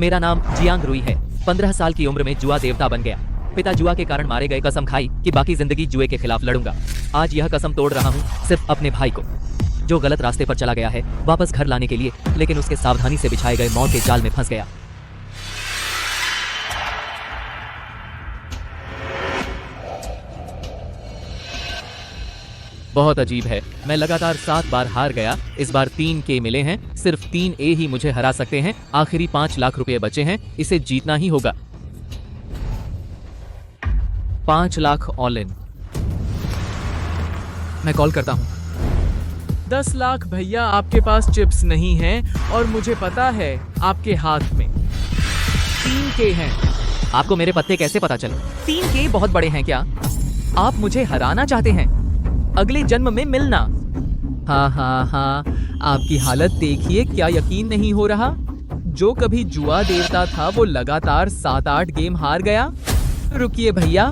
मेरा नाम जियांग रुई है। 15 साल की उम्र में जुआ देवता बन गया। पिता जुआ के कारण मारे गए, कसम खाई कि बाकी जिंदगी जुए के खिलाफ लड़ूंगा। आज यह कसम तोड़ रहा हूँ सिर्फ अपने भाई को, जो गलत रास्ते पर चला गया है, वापस घर लाने के लिए, लेकिन उसके सावधानी से बिछाए गए मौत के जाल में फंस गया। बहुत अजीब है, मैं लगातार 7 बार हार गया। इस बार 3 के मिले हैं, सिर्फ 3 ए ही मुझे हरा सकते हैं। आखिरी 5 लाख रुपए बचे हैं, इसे जीतना ही होगा। 5 लाख ऑल इन। मैं कॉल करता हूँ। 10 लाख भैया, आपके पास चिप्स नहीं हैं और मुझे पता है आपके हाथ में 3 के हैं। आपको मेरे पत्ते कैसे पता चले? 3 के बहुत बड़े हैं क्या? आप मुझे हराना चाहते हैं? अगले जन्म में मिलना। हाँ, आपकी हालत देखिए, क्या यकीन नहीं हो रहा? जो कभी जुआ देवता था वो लगातार 7-8 गेम हार गया। रुकिए भैया,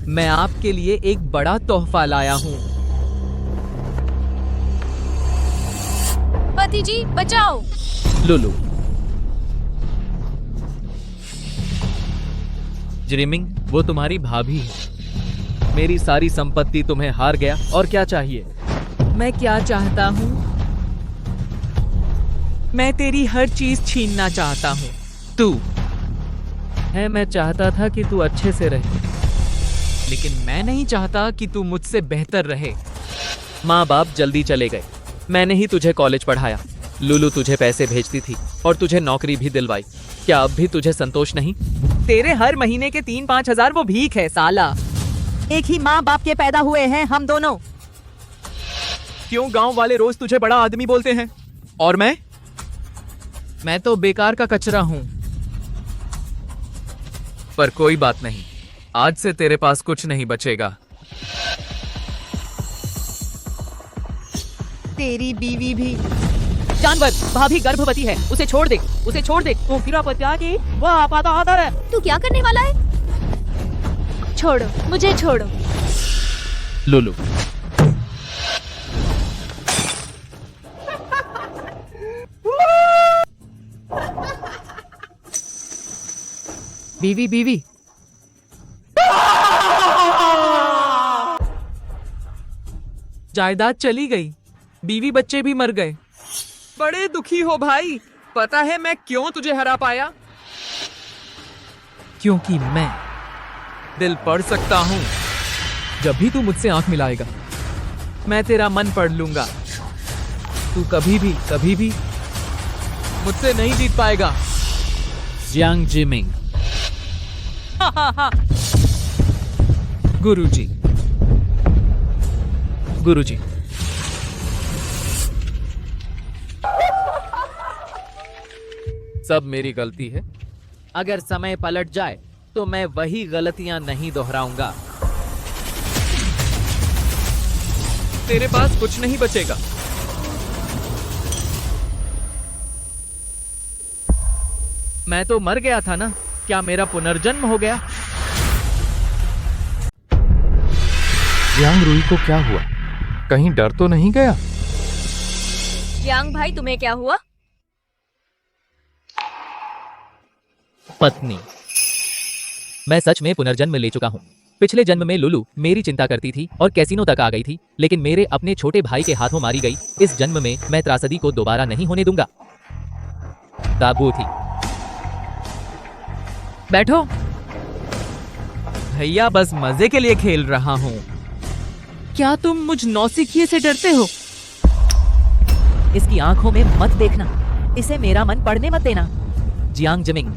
मैं आपके लिए एक बड़ा तोहफा लाया हूँ। पति जी बचाओ। लुलु। ड्रीमिंग, वो तुम्हारी भाभी है। मेरी सारी संपत्ति तुम्हें हार गया, और क्या चाहिए? मैं क्या चाहता हूँ? मैं तेरी हर चीज छीनना चाहता हूँ। तू है, मैं चाहता था कि तू अच्छे से रहे, लेकिन मैं नहीं चाहता कि तू मुझसे बेहतर रहे। माँ बाप जल्दी चले गए। मैंने ही तुझे कॉलेज पढ़ाया। लुलु तुझे पैसे भेजती थी और तुझे नौकरी भी दिलवाई। क्या अब भी तुझे संतोष नहीं? तेरे हर महीने के 3-5 हजार वो भीख है साला। एक ही माँ बाप के पैदा हुए हैं हम दोनों। क्यों गांव वाले रोज तुझे बड़ा आदमी बोलते हैं? और मैं तो बेकार का कचरा हूँ। पर कोई बात नहीं, आज से तेरे पास कुछ नहीं बचेगा। तेरी बीवी भी जानवर, भाभी गर्भवती है, उसे छोड़ दे, उसे छोड़ दे। तो फिर पता कि वह आपा का आदर है। तू क्या करने वाला है? छोड़ो, मुझे छोड़ो। लुलु। बीवी जायदाद चली गई, बीवी बच्चे भी मर गए। बड़े दुखी हो भाई। पता है मैं क्यों तुझे हरा पाया? क्योंकि मैं दिल पढ़ सकता हूँ। जब भी तू मुझसे आंख मिलाएगा, मैं तेरा मन पढ़ लूंगा। तू कभी भी मुझसे नहीं जीत पाएगा। Jiang Jiming. गुरुजी। सब मेरी गलती है। अगर समय पलट जाए तो मैं वही गलतियां नहीं दोहराऊंगा। तेरे पास कुछ नहीं बचेगा। मैं तो मर गया था ना, क्या मेरा पुनर्जन्म हो गया? जियांग रुई को क्या हुआ? कहीं डर तो नहीं गया? जियांग भाई, तुम्हें क्या हुआ? पत्नी। मैं सच में पुनर्जन्म ले चुका हूँ। पिछले जन्म में लुलु मेरी चिंता करती थी और कैसीनो तक आ गई थी, लेकिन मेरे अपने छोटे भाई के हाथों मारी गई। इस जन्म में मैं त्रासदी को दोबारा नहीं होने दूंगा। दाबू थी। बैठो भैया, बस मजे के लिए खेल रहा हूँ। क्या तुम मुझ नौसिखिए से डरते हो? इसकी आंखों में मत देखना, इसे मेरा मन पढ़ने मत देना। जियांग जिमिंग,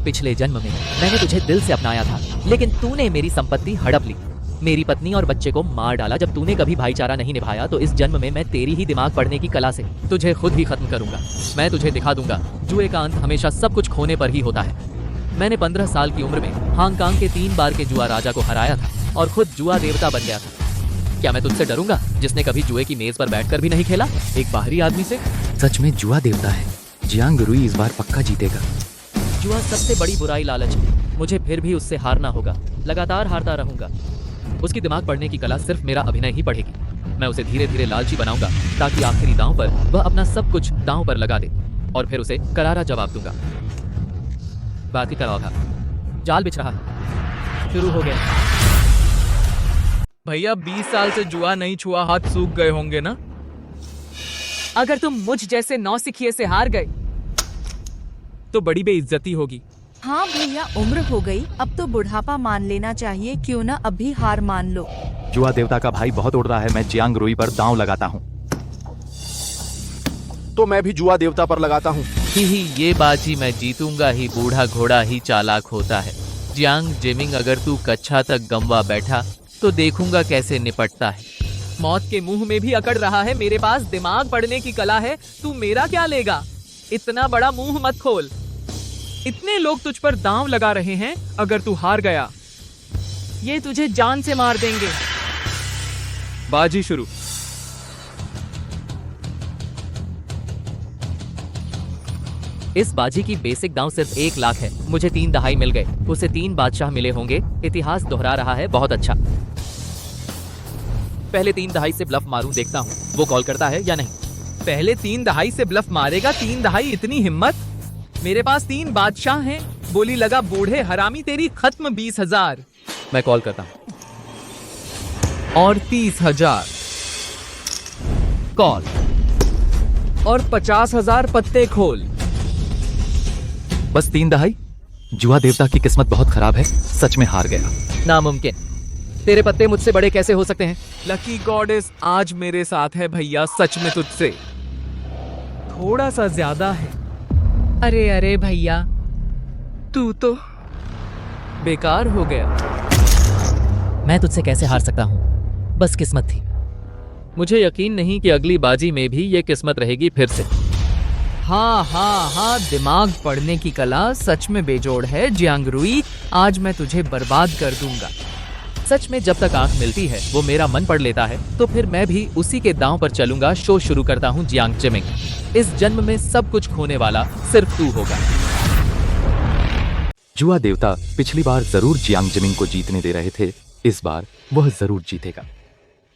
पिछले जन्म में मैंने तुझे दिल से अपनाया था, लेकिन तूने मेरी संपत्ति हड़प ली, मेरी पत्नी और बच्चे को मार डाला। जब तूने कभी भाईचारा नहीं निभाया, तो इस जन्म में मैं तेरी ही दिमाग पढ़ने की कला से तुझे खुद ही खत्म करूंगा। मैं तुझे दिखा दूंगा, जुए का अंत हमेशा सब कुछ खोने पर ही होता है। मैंने 15 साल की उम्र में हांगकांग के 3 बार के जुआ राजा को हराया था और खुद जुआ देवता बन गया था। क्या मैं तुझसे डरूंगा, जिसने कभी जुए की मेज पर बैठकर भी नहीं खेला, एक बाहरी आदमी से? सच में जुआ देवता है। जियांग रुई इस बार पक्का जीतेगा। जुआ सबसे बड़ी बुराई लालच है। मुझे फिर भी उससे हारना होगा। लगातार हारता रहूंगा। उसकी दिमाग पढ़ने की कला सिर्फ मेरा अभिनय ही पढ़ेगी। मैं उसे धीरे धीरे लालची बनाऊंगा, ताकि आखिरी दांव पर वह अपना सब कुछ दांव पर लगा दे, और फिर उसे करारा जवाब दूंगा। बात ही कराओ था। जाल बिछ रहा है। शुरू हो गया। भैया 20 साल से जुआ नहीं छुआ, हाथ सूख गए होंगे ना। अगर तुम मुझ जैसे नौसिखिए से हार गए तो बड़ी बेइज्जती होगी। हाँ भैया, उम्र हो गई, अब तो बुढ़ापा मान लेना चाहिए। क्यों ना अभी हार मान लो। जुआ देवता का भाई बहुत उड़ रहा है, मैं जियांग रुई पर दांव लगाता हूँ। तो मैं भी जुआ देवता पर लगाता हूँ। ही ये बाजी मैं जीतूंगा ही, बूढ़ा घोड़ा ही चालाक होता है। जियांग जिमिंग, अगर तू कच्छा तक गंवा बैठा तो देखूंगा कैसे निपटता है। मौत के मुंह में भी अकड़ रहा है, मेरे पास दिमाग पढ़ने की कला है, तू मेरा क्या लेगा। इतना बड़ा मुंह मत खोल। इतने लोग तुझ पर दांव लगा रहे हैं, अगर तू हार गया ये तुझे जान से मार देंगे। बाजी शुरू। इस बाजी की बेसिक दांव सिर्फ 1 लाख है। मुझे 3 दहाई मिल गए, उसे 3 बादशाह मिले होंगे। इतिहास दोहरा रहा है, बहुत अच्छा। पहले 3 दहाई से ब्लफ मारूं, देखता हूँ वो कॉल करता है या नहीं। पहले 3 दहाई से ब्लफ मारेगा? 3 दहाई, इतनी हिम्मत? मेरे पास 3 बादशाह हैं। बोली लगा बूढ़े हरामी, तेरी खत्म 20,000। मैं कॉल करता हूँ। और 30,000 कॉल। और 50,000 पत्ते खोल। बस 3 दहाई। जुआ देवता की किस्मत बहुत खराब है, सच में हार गया। नामुमकिन, तेरे पत्ते मुझसे बड़े कैसे हो सकते हैं? लकी गॉडेस आज मेरे साथ है भैया, सच में तुझसे थोड़ा सा ज्यादा है। अरे अरे भैया, तू तो बेकार हो गया। मैं तुझसे कैसे हार सकता हूँ? बस किस्मत थी। मुझे यकीन नहीं कि अगली बाजी में भी ये किस्मत रहेगी फिर से। हाँ हाँ हाँ, दिमाग पढ़ने की कला सच में बेजोड़ है जियांग रुई। आज मैं तुझे बर्बाद कर दूंगा। सच में जब तक आंख मिलती है वो मेरा मन पढ़ लेता है, तो फिर मैं भी उसी के दांव पर चलूंगा। शो शुरू करता हूँ जियांग जिमिंग। इस जन्म में सब कुछ खोने वाला सिर्फ तू होगा। जुआ देवता पिछली बार जरूर जियांग जिमिंग को जीतने दे रहे थे, इस बार वह जरूर जीतेगा।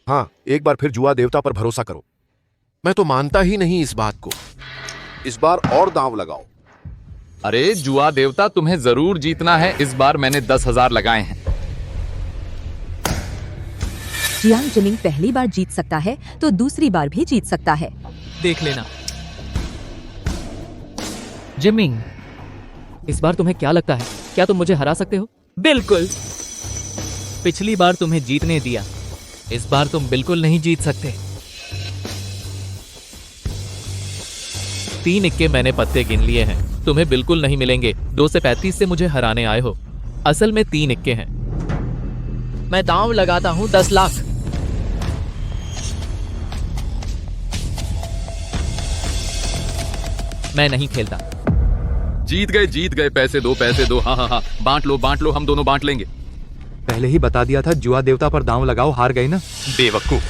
हाँ, एक बार फिर जुआ देवता पर भरोसा करो। मैं तो मानता ही नहीं इस बात को। इस बार और दांव लगाओ। अरे जुआ देवता, तुम्हें जरूर जीतना है। इस बार मैंने 10,000 लगाए हैं। जियांग जिमिंग पहली बार जीत सकता है तो दूसरी बार भी जीत सकता है। देख लेना। जिमिंग, इस बार तुम्हें क्या लगता है, क्या तुम मुझे हरा सकते हो? बिल्कुल। पिछली बार तुम्हें जीतने दिया, इस बार तुम बिल्कुल नहीं जीत सकते। 3 इक्के मैंने पत्ते गिन लिए हैं, तुम्हें बिल्कुल नहीं मिलेंगे। 2 से 35 से मुझे हराने आए हो, असल में 3 इक्के हैं। मैं दांव लगाता हूं 10 लाख। मैं नहीं खेलता। जीत गए, पैसे दो। हाँ, बांट लो, हम दोनों बांट लेंगे। पहले ही बता दिया था जुआ देवता पर दांव लगाओ, हार गए ना बेवकूफ।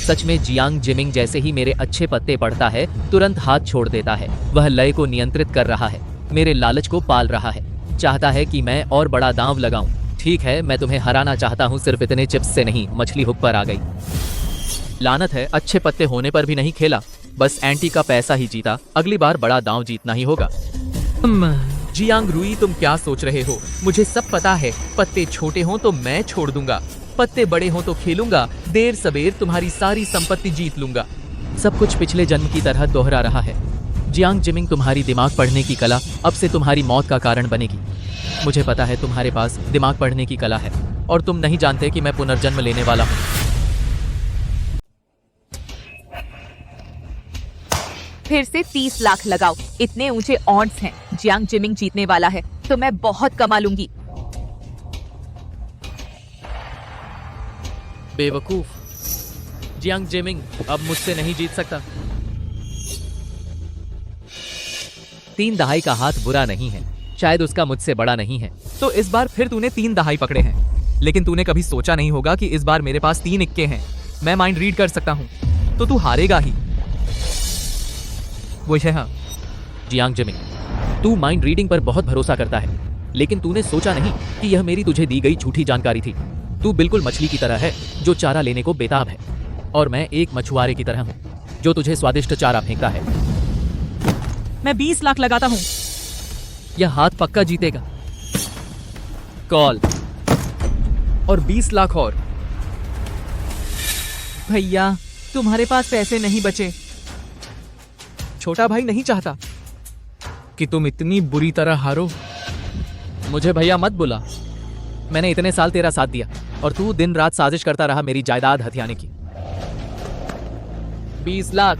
सच में जियांग जिमिंग जैसे ही मेरे अच्छे पत्ते पड़ता है तुरंत हाथ छोड़ देता है। वह लय को नियंत्रित कर रहा है, मेरे लालच को पाल रहा है, चाहता है कि मैं और बड़ा दांव लगाऊं। ठीक है, मैं तुम्हें हराना चाहता हूं, सिर्फ इतने चिप्स से नहीं। मछली हुक पर आ गई। लानत है, अच्छे पत्ते होने पर भी नहीं खेला, बस एंटी का पैसा ही जीता। अगली बार बड़ा दांव जीतना ही होगा। जियांग रुई, तुम क्या सोच रहे हो? मुझे सब पता है। पत्ते छोटे हों तो मैं छोड़ दूंगा, पत्ते बड़े हों तो खेलूंगा। देर सबेर तुम्हारी सारी संपत्ति जीत लूंगा। सब कुछ पिछले जन्म की तरह दोहरा रहा है। जियांग जिमिंग, तुम्हारी दिमाग पढ़ने की कला अब से तुम्हारी मौत का कारण बनेगी। मुझे पता है तुम्हारे पास दिमाग पढ़ने की कला है और तुम नहीं जानते कि मैं पुनर्जन्म लेने वाला हूँ। फिर से 30 लाख लगाओ। इतने ऊंचे ऑड्स हैं, जियांग जिमिंग जीतने वाला है तो मैं बहुत कमा लूंगी। बेवकूफ, जियांग जिमिंग अब मुझसे नहीं जीत सकता। 3 दहाई का हाथ बुरा नहीं है, शायद उसका मुझसे बड़ा नहीं है। तो इस बार फिर तूने 3 दहाई पकड़े हैं, लेकिन तूने कभी सोचा नहीं होगा कि इस बार मेरे पास 3 इक्के हैं। मैं माइंड रीड कर सकता हूँ, तो तू हारेगा ही। वो है हाँ। जियांग जिमिंग, तू माइंड रीडिंग पर बहुत भरोसा करता है, लेकिन तूने सोचा नहीं कि यह मेरी तुझे दी गई झूठी जानकारी थी। तू बिल्कुल मछली की तरह है जो चारा लेने को बेताब है, और मैं एक मछुआरे की तरह हूँ जो तुझे स्वादिष्ट चारा फेंकता है। मैं 20 लाख लगाता हूँ। यह हाथ पक्का जीतेगा। कॉल और 20 लाख और। भैया तुम्हारे पास पैसे नहीं बचे। छोटा भाई नहीं चाहता कि तुम इतनी बुरी तरह हारो। मुझे भैया मत बुला। मैंने इतने साल तेरा साथ दिया और तू दिन रात साजिश करता रहा मेरी जायदाद हथियाने की। 20 लाख।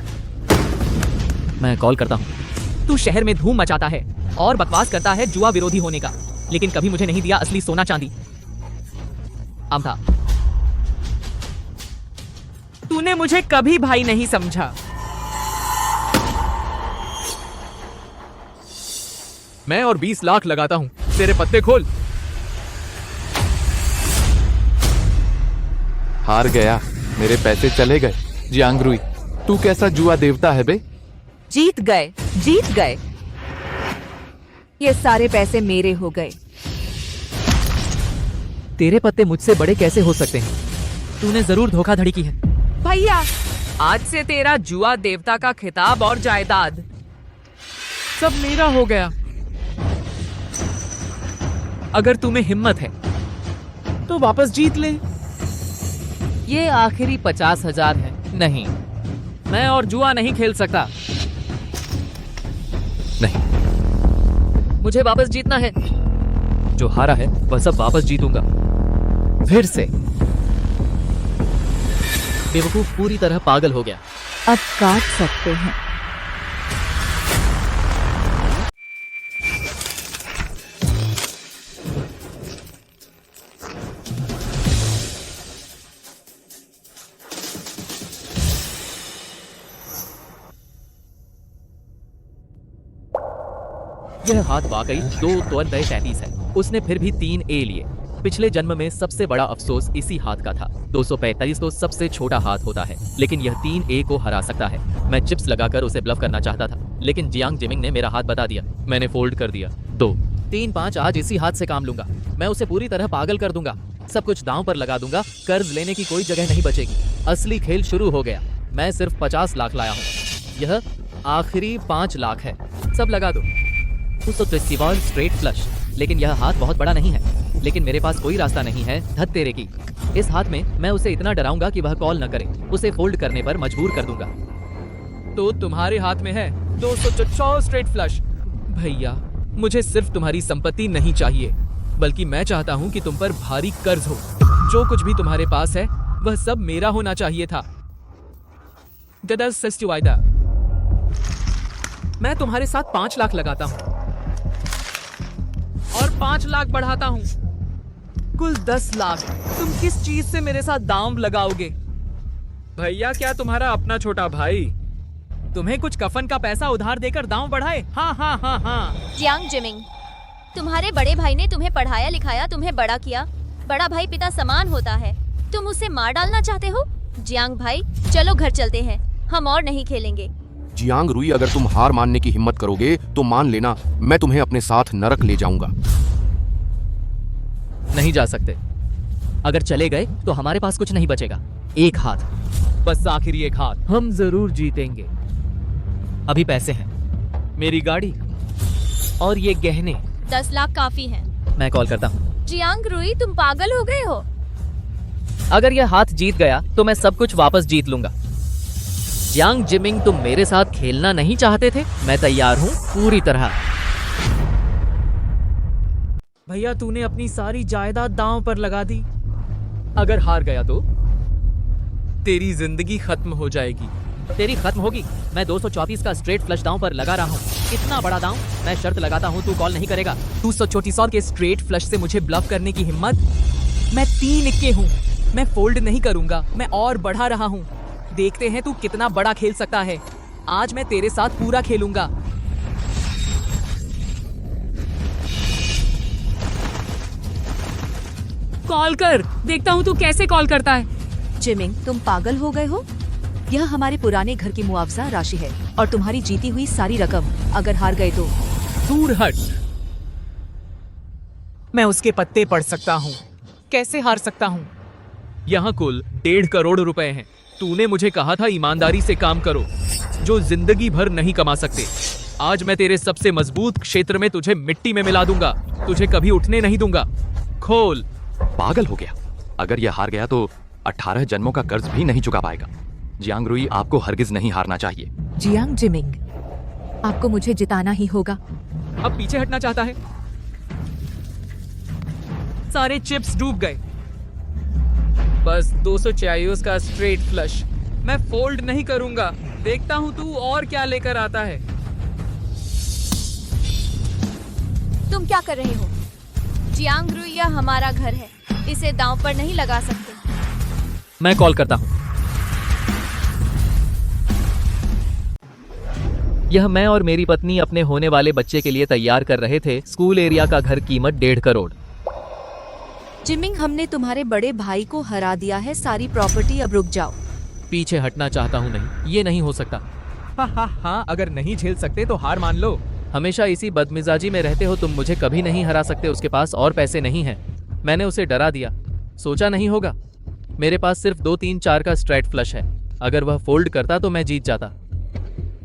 मैं कॉल करता हूं। तू शहर में धूम मचाता है और बकवास करता है जुआ विरोधी होने का, लेकिन कभी मुझे नहीं दिया असली सोना चांदी। अमथा, तूने मुझे कभी भाई नहीं समझा। मैं और 20 लाख लगाता हूं। तेरे पत्ते खोल। हार गया, मेरे पैसे चले गए। जियांग रुई, तू कैसा जुआ देवता है बे? जीत गए, जीत गए। ये सारे पैसे मेरे हो गए। तेरे पत्ते मुझसे बड़े कैसे हो सकते हैं? तूने जरूर धोखाधड़ी की है। भैया, आज से तेरा जुआ देवता का खिताब और जायदाद सब मेरा हो गया। अगर तुम्हें हिम्मत है तो वापस जीत ले। ये आखिरी 50,000 है। नहीं, मैं और जुआ नहीं खेल सकता। नहीं, मुझे वापस जीतना है। जो हारा है वह सब वापस जीतूंगा। फिर से। बेवकूफ पूरी तरह पागल हो गया। अब काट सकते हैं। यह हाथ वाकई 2.33 है। उसने फिर भी 3 ए लिए। पिछले जन्म में सबसे बड़ा अफसोस इसी हाथ का था। 245 तो सबसे छोटा हाथ होता है, लेकिन यह 3 ए को हरा सकता है। मैं चिप्स लगाकर उसे ब्लफ करना चाहता था, लेकिन जियांग जिमिंग ने मेरा हाथ बता दिया। मैंने फोल्ड कर दिया। 2 3 5 आज इसी हाथ से काम लूंगा। मैं उसे पूरी तरह पागल कर दूंगा। सब कुछ दांव पर लगा दूंगा। कर्ज लेने की कोई जगह नहीं बचेगी। असली खेल शुरू हो गया। मैं सिर्फ 50 लाख लाया हूँ। यह आखिरी 5 लाख है। सब लगा दो। Straight flush. लेकिन यह हाथ बहुत बड़ा नहीं है। लेकिन मेरे पास कोई रास्ता नहीं है धत तेरे की। इस हाथ में मैं उसे इतना डराऊंगा कि वह कॉल न करे। उसे फोल्ड करने पर मजबूर कर दूंगा। तो तुम्हारे हाथ में है 254 स्ट्रेट फ्लश। भैया, मुझे सिर्फ तुम्हारी संपत्ति नहीं चाहिए, बल्कि मैं चाहता हूँ कि तुम पर भारी कर्ज हो। जो कुछ भी तुम्हारे पास है वह सब मेरा होना चाहिए था। मैं तुम्हारे साथ 5 लाख लगाता हूँ और 5 लाख बढ़ाता हूँ। कुल 10 लाख। तुम किस चीज से मेरे साथ दांव लगाओगे? भैया, क्या तुम्हारा अपना छोटा भाई तुम्हें कुछ कफन का पैसा उधार देकर दांव बढ़ाए? हाँ हाँ हाँ हाँ। जियांग जिमिंग, तुम्हारे बड़े भाई ने तुम्हें पढ़ाया लिखाया, तुम्हें बड़ा किया। बड़ा भाई पिता समान होता है। तुम उसे मार डालना चाहते हो? जियांग भाई, चलो घर चलते हैं। हम और नहीं खेलेंगे। जियांग रुई, अगर तुम हार मानने की हिम्मत करोगे तो मान लेना मैं तुम्हें अपने साथ नरक ले जाऊंगा। नहीं जा सकते। अगर चले गए तो हमारे पास कुछ नहीं बचेगा। एक हाथ, बस आखिरी एक हाथ। हम जरूर जीतेंगे। अभी पैसे हैं, मेरी गाड़ी और ये गहने। 10 लाख काफी हैं। मैं कॉल करता हूँ। जियांग रुई, तुम पागल हो गए हो? अगर यह हाथ जीत गया तो मैं सब कुछ वापस जीत लूंगा। जियांग जिमिंग, तुम मेरे साथ खेलना नहीं चाहते थे? मैं तैयार हूँ पूरी तरह। भैया, तूने अपनी सारी जायदाद दांव पर लगा दी। अगर हार गया तो तेरी जिंदगी खत्म हो जाएगी। तेरी खत्म होगी। मैं 234 का स्ट्रेट फ्लश दांव पर लगा रहा हूँ। इतना बड़ा दांव। मैं शर्त लगाता हूँ तू कॉल नहीं करेगा। 234 के स्ट्रेट फ्लश से मुझे ब्लफ करने की हिम्मत? मैं 3 इक्के हूँ। मैं फोल्ड नहीं करूंगा। मैं और बढ़ा रहा हूँ। देखते हैं तू कितना बड़ा खेल सकता है। आज मैं तेरे साथ पूरा खेलूंगा। कॉल कर, देखता हूँ तू कैसे कॉल करता है। जिमिंग, तुम पागल हो गए हो? यह हमारे पुराने घर की मुआवजा राशि है और तुम्हारी जीती हुई सारी रकम। अगर हार गए तो दूर हट। मैं उसके पत्ते पढ़ सकता हूँ। कैसे हार सकता हूँ? यहाँ कुल 1.5 करोड़ रुपए हैं। तूने मुझे कहा था ईमानदारी से काम करो, जो जिंदगी भर नहीं कमा सकते। आज मैं तेरे सबसे मजबूत क्षेत्र में तुझे मिट्टी में मिला दूंगा। तुझे कभी उठने नहीं दूंगा। खोल। पागल हो गया। अगर यह हार गया तो 18 जन्मों का कर्ज भी नहीं चुका पाएगा। जियांग रुई, आपको हरगिज नहीं हारना चाहिए। जियांग जिमिंग, आपको मुझे जिताना ही होगा। अब पीछे हटना चाहता है। सारे चिप्स डूब गए। बस 200 चायोस का स्ट्रेट फ्लश। मैं फोल्ड नहीं करूंगा। देखता हूं तू और क्या लेकर आता है। तुम क्या कर रहे हो? जियांग रुई यह हमारा घर है, इसे दांव पर नहीं लगा सकते। मैं कॉल करता हूं। यह मैं और मेरी पत्नी अपने होने वाले बच्चे के लिए तैयार कर रहे थे। स्कूल एरिया का घर, कीमत 1.5 करोड़। जिमिंग, हमने तुम्हारे बड़े भाई को हरा दिया है। सारी प्रॉपर्टी अब रुक जाओ। पीछे हटना चाहता हूं। नहीं, ये नहीं हो सकता। हाँ, अगर नहीं झेल सकते तो हार मान लो। हमेशा इसी बदमिजाजी में रहते हो तुम। मुझे कभी नहीं हरा सकते। उसके पास और पैसे नहीं हैं। मैंने उसे डरा दिया। सोचा नहीं होगा। मेरे पास सिर्फ 2, 3, 4 का स्ट्रेट फ्लश है। अगर वह फोल्ड करता तो मैं जीत जाता।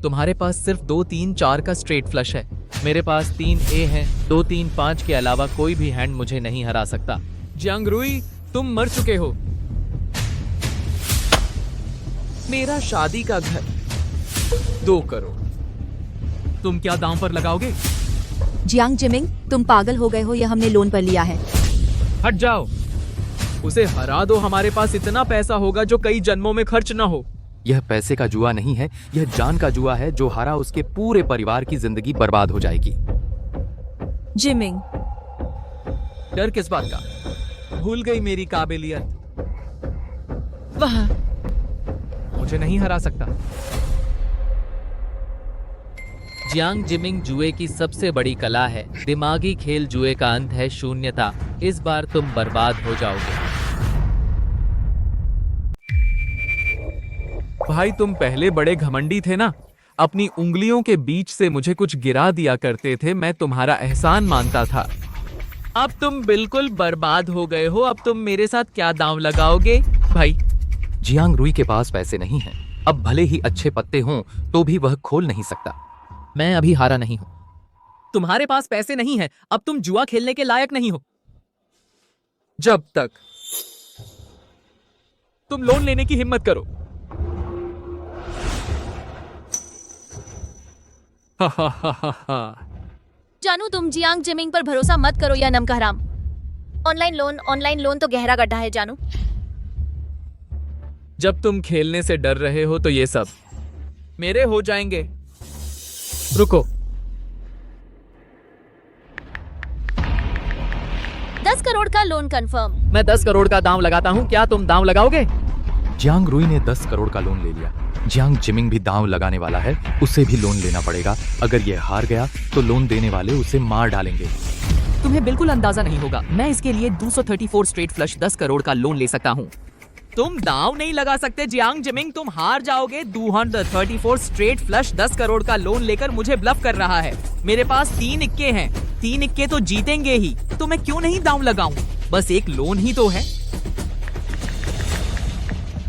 तुम्हारे पास सिर्फ 2, 3, 4 का स्ट्रेट फ्लश है। मेरे पास 3 ए हैं। 2, 3, 5 के अलावा कोई भी हैंड मुझे नहीं हरा सकता। जियांग रुई, तुम मर चुके हो। मेरा शादी का घर 2 करोड़। तुम क्या दांव पर लगाओगे? जियांग जिमिंग, तुम पागल हो गए हो। यह हमने लोन पर लिया है। हट जाओ। उसे हरा दो। हमारे पास इतना पैसा होगा जो कई जन्मों में खर्च ना हो। यह पैसे का जुआ नहीं है, यह जान का जुआ है। जो हारा उसके पूरे परिवार की जिंदगी बर्बाद हो जाएगी। जिमिंग, डर किस बात का? भूल गई मेरी काबिलियत। वह मुझे नहीं हरा सकता। जियांग जिमिंग जुए की सबसे बड़ी कला है। दिमागी खेल जुए का अंत है शून्यता। इस बार तुम बर्बाद हो जाओगे। भाई, तुम पहले बड़े घमंडी थे ना। अपनी उंगलियों के बीच से मुझे कुछ गिरा दिया करते थे। मैं तुम्हारा एहसान मानता था। अब तुम बिल्कुल बर्बाद हो गए हो। अब तुम मेरे साथ क्या दांव लगाओगे भाई? जियांग रुई के पास पैसे नहीं हैं। अब भले ही अच्छे पत्ते हों तो भी वह खोल नहीं सकता। मैं अभी हारा नहीं हूं। तुम्हारे पास पैसे नहीं है। अब तुम जुआ खेलने के लायक नहीं हो। जब तक तुम लोन लेने की हिम्मत करो। जानू, तुम जियांग जिमिंग पर भरोसा मत करो या नमक हराम। ऑनलाइन लोन तो गहरा गड्ढा है जानू। जब तुम खेलने से डर रहे हो तो ये सब मेरे हो जाएंगे। रुको। 10 करोड़ का लोन कंफर्म। मैं 10 करोड़ का दांव लगाता हूं। क्या तुम दांव लगाओगे? जियांग रुई ने 10 करोड़ का लोन ले लिया। जियांग जिमिंग भी दांव लगाने वाला है। उसे भी लोन लेना पड़ेगा। अगर यह हार गया तो लोन देने वाले उसे मार डालेंगे। तुम्हें बिल्कुल अंदाजा नहीं होगा। मैं इसके लिए 234 स्ट्रेट फ्लश 10 करोड़ का लोन ले सकता हूं। तुम दांव नहीं लगा सकते जियांग जिमिंग। तुम हार जाओगे। 234 स्ट्रेट फ्लश 10 करोड़ का लोन लेकर मुझे ब्लफ कर रहा है। मेरे पास 3 इक्के हैं। 3 इक्के तो जीतेंगे ही। तो मैं क्यों नहीं दांव लगाऊं? बस एक लोन ही तो है।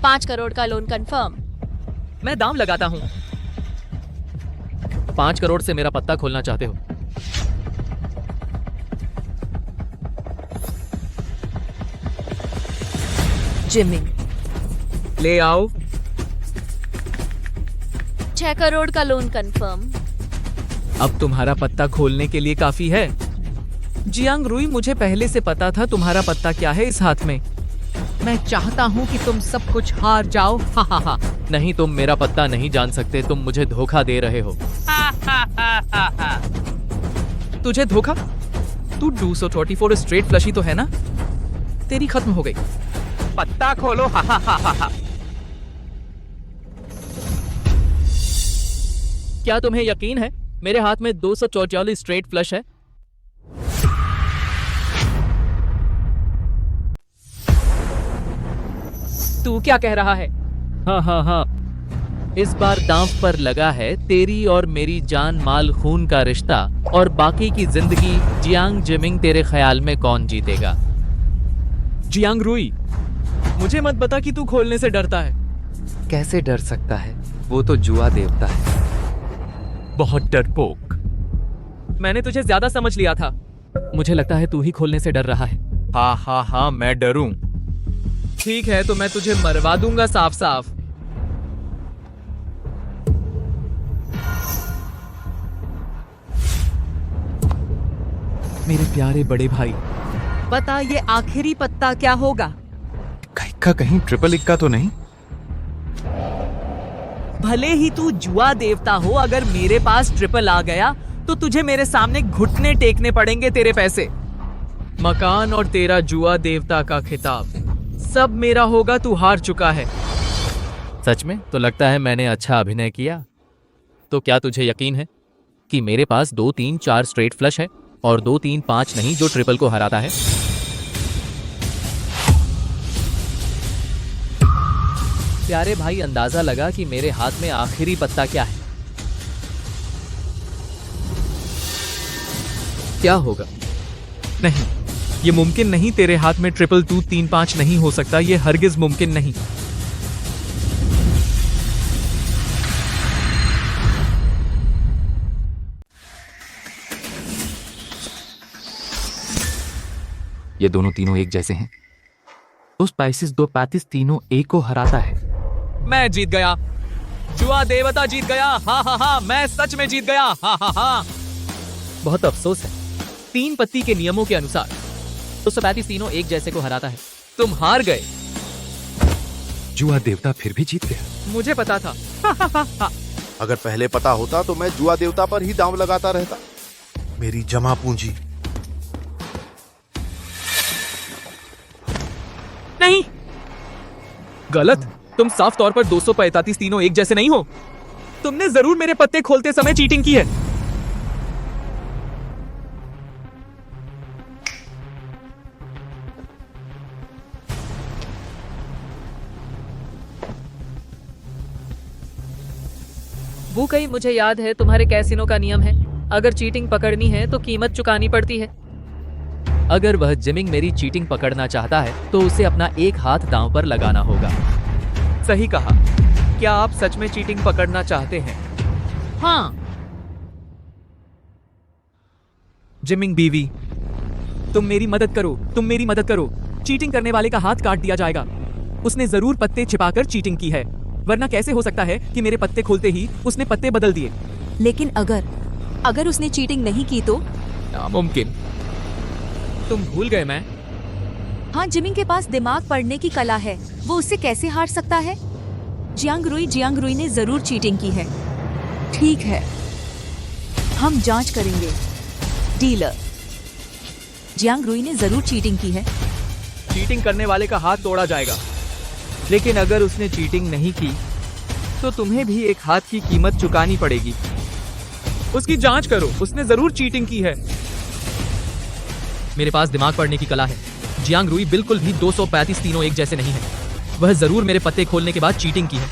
5 करोड़ का लोन कंफर्म। मैं दांव लगाता हूं। 5 करोड़ से मेरा पत्ता खोलना चाहते हो? जिमिंग, ले आओ। 6 करोड़ का लोन कंफर्म। अब तुम्हारा पत्ता खोलने के लिए काफी है। जियांग रुई, मुझे पहले से पता था तुम्हारा पत्ता क्या है इस हाथ में। मैं चाहता हूं कि तुम सब कुछ हार जाओ। हा हा हा। नहीं, तुम मेरा पत्ता नहीं जान सकते। तुम मुझे धोखा दे रहे हो। तुझे धोखा? तू 234 स्ट्रेट फ्लश ही तो है ना? तेरी खत्म हो गई। पत्ता खोलो। हा हा हा हा। क्या तुम्हें यकीन है? मेरे हाथ में 244 स्ट्रेट फ्लश है। तू क्या कह रहा है? हाँ। इस बार दांव पर लगा है तेरी और मेरी जान, माल, खून का रिश्ता और बाकी की जिंदगी। जियांग जिमिंग, तेरे ख्याल में कौन जीतेगा? जियांग रुई, मुझे मत बता कि तू खोलने से डरता है। कैसे डर सकता है? वो तो जुआ देवता है। बहुत डरपोक। मैंने तुझे ज्यादा समझ लिया था। मुझे लगता है तू ही खोलने से डर रहा है। हाँ, मैं डरूं। ठीक है, तो मैं तुझे मरवा दूंगा साफ साफ। मेरे प्यारे बड़े भाई, बता ये आखिरी पत्ता क्या होगा? इक्का कहीं ट्रिपल इक्का तो नहीं? भले ही तू जुआ देवता हो, अगर मेरे पास ट्रिपल आ गया तो तुझे मेरे सामने घुटने टेकने पड़ेंगे तेरे पैसे। मकान और तेरा जुआ देवता का खिताब सब मेरा होगा। तू हार चुका है। सच में? तो लगता है मैंने अच्छा अभिनय किया। तो क्या तुझे यकीन है कि मेरे पास 2 3 4 स्ट्रेट फ्लश है और 2 3 5 नहीं जो ट्रिपल को हराता है? प्यारे भाई, अंदाजा लगा कि मेरे हाथ में आखिरी पत्ता क्या है। क्या होगा? नहीं, ये मुमकिन नहीं। तेरे हाथ में ट्रिपल 2 3 5 नहीं हो सकता। ये हरगिज मुमकिन नहीं। ये दोनों तीनों एक जैसे हैं। तो स्पाइसिस 2 35 तीनों एक को हराता है। मैं जीत गया। जुआ देवता जीत गया। हाँ हाँ हाँ, मैं सच में जीत गया। हाँ हाँ हाँ। बहुत अफसोस है। 3 पत्ती के नियमों के अनुसार 235 तीनों एक जैसे को हराता है। तुम हार गए। जुआ देवता फिर भी जीत गया। मुझे पता था। अगर पहले पता होता तो मैं जुआ देवता पर ही दांव लगाता रहता। मेरी जमा पूंजी। नहीं, गलत। तुम साफ तौर पर 235 तीनों एक जैसे नहीं हो। तुमने जरूर मेरे पत्ते खोलते समय चीटिंग की है। वो कहीं मुझे याद है तुम्हारे कैसीनो का नियम है, अगर चीटिंग पकड़नी है तो कीमत चुकानी पड़ती है। अगर वह जिमिंग मेरी चीटिंग पकड़ना चाहता है तो उसे अपना एक हाथ दांव पर लगाना होगा। सही कहा। क्या आप सच में चीटिंग पकड़ना चाहते हैं? हाँ। जिमिंग बीवी, तुम मेरी मदद करो। तुम मेरी मदद करो। चीटिंग करने वाले का हाथ काट दिया जाएगा। उसने जरूर पत्ते छिपाकर चीटिंग की है, वरना कैसे हो सकता है कि मेरे पत्ते खोलते ही उसने पत्ते बदल दिए। लेकिन अगर उसने चीटिंग नहीं की तो? नामुमकिन। तुम भूल गए मैं? हाँ, जिमिंग के पास दिमाग पढ़ने की कला है। वो उससे कैसे हार सकता है? जियांग रुई ने जरूर चीटिंग की है। ठीक है, हम जांच करेंगे। डीलर, जियांग रुई ने जरूर चीटिंग की है। चीटिंग करने वाले का हाथ तोड़ा जाएगा, लेकिन अगर उसने चीटिंग नहीं की तो तुम्हें भी एक हाथ की कीमत चुकानी पड़ेगी। उसकी जांच करो, उसने जरूर चीटिंग की है। मेरे पास दिमाग पढ़ने की कला है। जियांग रुई बिल्कुल भी 235 तीनों एक जैसे नहीं है। वह जरूर मेरे पत्ते खोलने के बाद चीटिंग की है।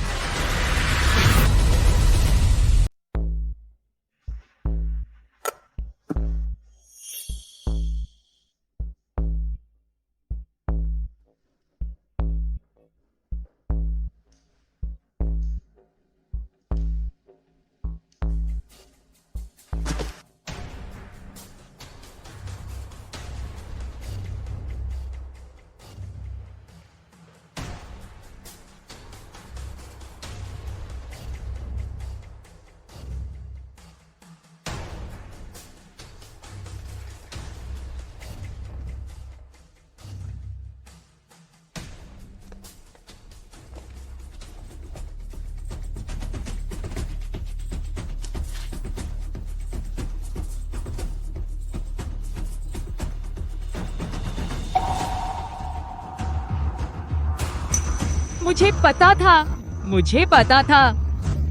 मुझे पता था।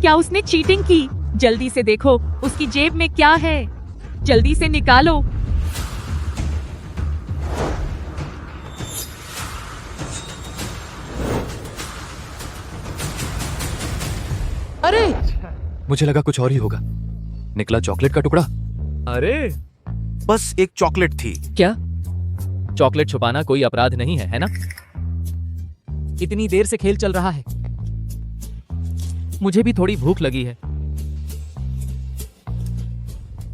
क्या उसने चीटिंग की? जल्दी से देखो उसकी जेब में क्या है। जल्दी से निकालो। अरे, मुझे लगा कुछ और ही होगा। निकला चॉकलेट का टुकड़ा। अरे, बस एक चॉकलेट थी। क्या चॉकलेट छुपाना कोई अपराध नहीं है ना? इतनी देर से खेल चल रहा है। मुझे भी थोड़ी भूख लगी है।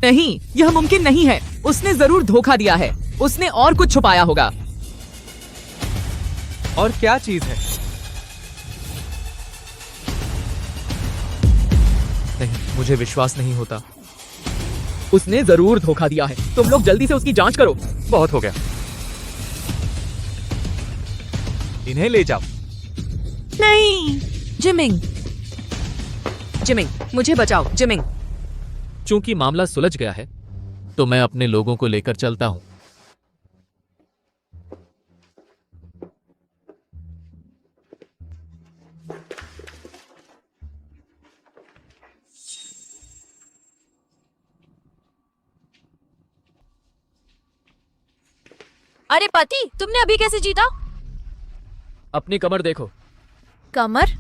नहीं, यह मुमकिन नहीं है। उसने जरूर धोखा दिया है। उसने और कुछ छुपाया होगा। और क्या चीज है? नहीं, मुझे विश्वास नहीं होता। उसने जरूर धोखा दिया है। तुम लोग जल्दी से उसकी जांच करो। बहुत हो गया, इन्हें ले जाओ। नहीं, जिमिंग, जिमिंग, मुझे बचाओ, जिमिंग। चूंकि मामला सुलझ गया है तो मैं अपने लोगों को लेकर चलता हूं। अरे पति, तुमने अभी कैसे जीता? अपनी कमर देखो। कमर?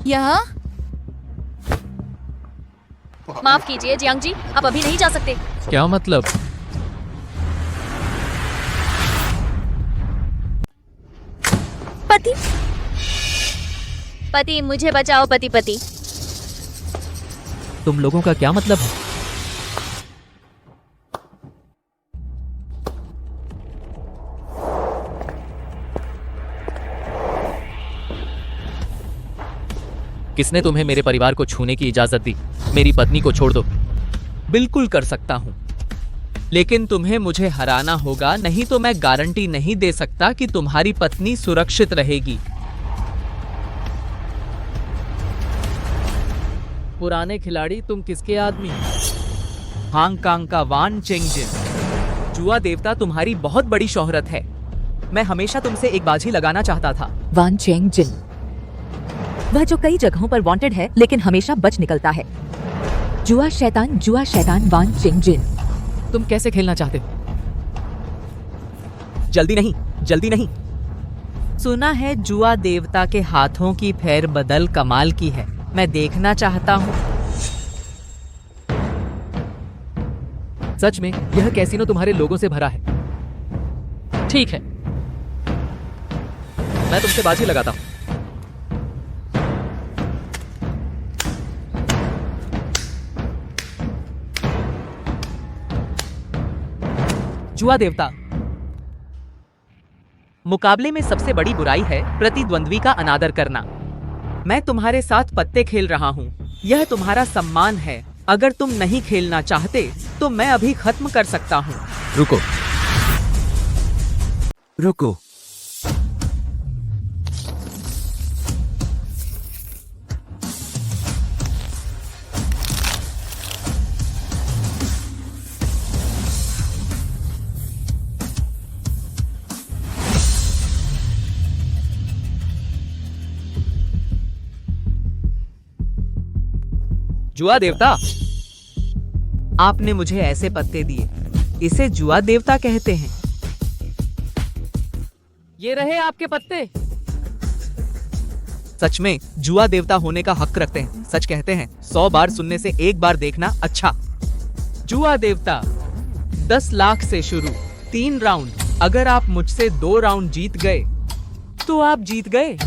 यहाँ माफ कीजिए जियांग जी, आप अभी नहीं जा सकते। क्या मतलब? पति, पति मुझे बचाओ, पति पति। तुम लोगों का क्या मतलब है? किसने तुम्हें मेरे परिवार को छूने की इजाजत दी? मेरी पत्नी को छोड़ दो। बिल्कुल कर सकता हूँ, लेकिन तुम्हें मुझे हराना होगा, नहीं तो मैं गारंटी नहीं दे सकता कि तुम्हारी पत्नी सुरक्षित रहेगी। पुराने खिलाड़ी, तुम किसके आदमी हो? हांगकांग का वान चेंगजिन। जुआ देवता तुम्हारी बहुत बड़ी शोहरत है। मैं हमेशा तुमसे एक बाजी लगाना चाहता था। वान चेंगजिन, वह जो कई जगहों पर वांटेड है लेकिन हमेशा बच निकलता है। जुआ शैतान वान चेंगजिन। तुम कैसे खेलना चाहते हो? जल्दी नहीं, जल्दी नहीं। सुना है जुआ देवता के हाथों की फेर बदल कमाल की है। मैं देखना चाहता हूँ। सच में यह कैसीनो तुम्हारे लोगों से भरा है। ठीक है, मैं तुमसे बाजी लगाता हूं। जुआ देवता, मुकाबले में सबसे बड़ी बुराई है प्रतिद्वंद्वी का अनादर करना। मैं तुम्हारे साथ पत्ते खेल रहा हूँ, यह तुम्हारा सम्मान है। अगर तुम नहीं खेलना चाहते तो मैं अभी खत्म कर सकता हूँ। रुको, रुको। जुआ देवता, आपने मुझे ऐसे पत्ते दिए, इसे जुआ देवता कहते हैं। ये रहे आपके पत्ते। सच में जुआ देवता होने का हक रखते हैं। सच कहते हैं 100 बार सुनने से एक बार देखना अच्छा। जुआ देवता, 10 लाख से शुरू, 3 राउंड। अगर आप मुझसे 2 राउंड जीत गए तो आप जीत गए।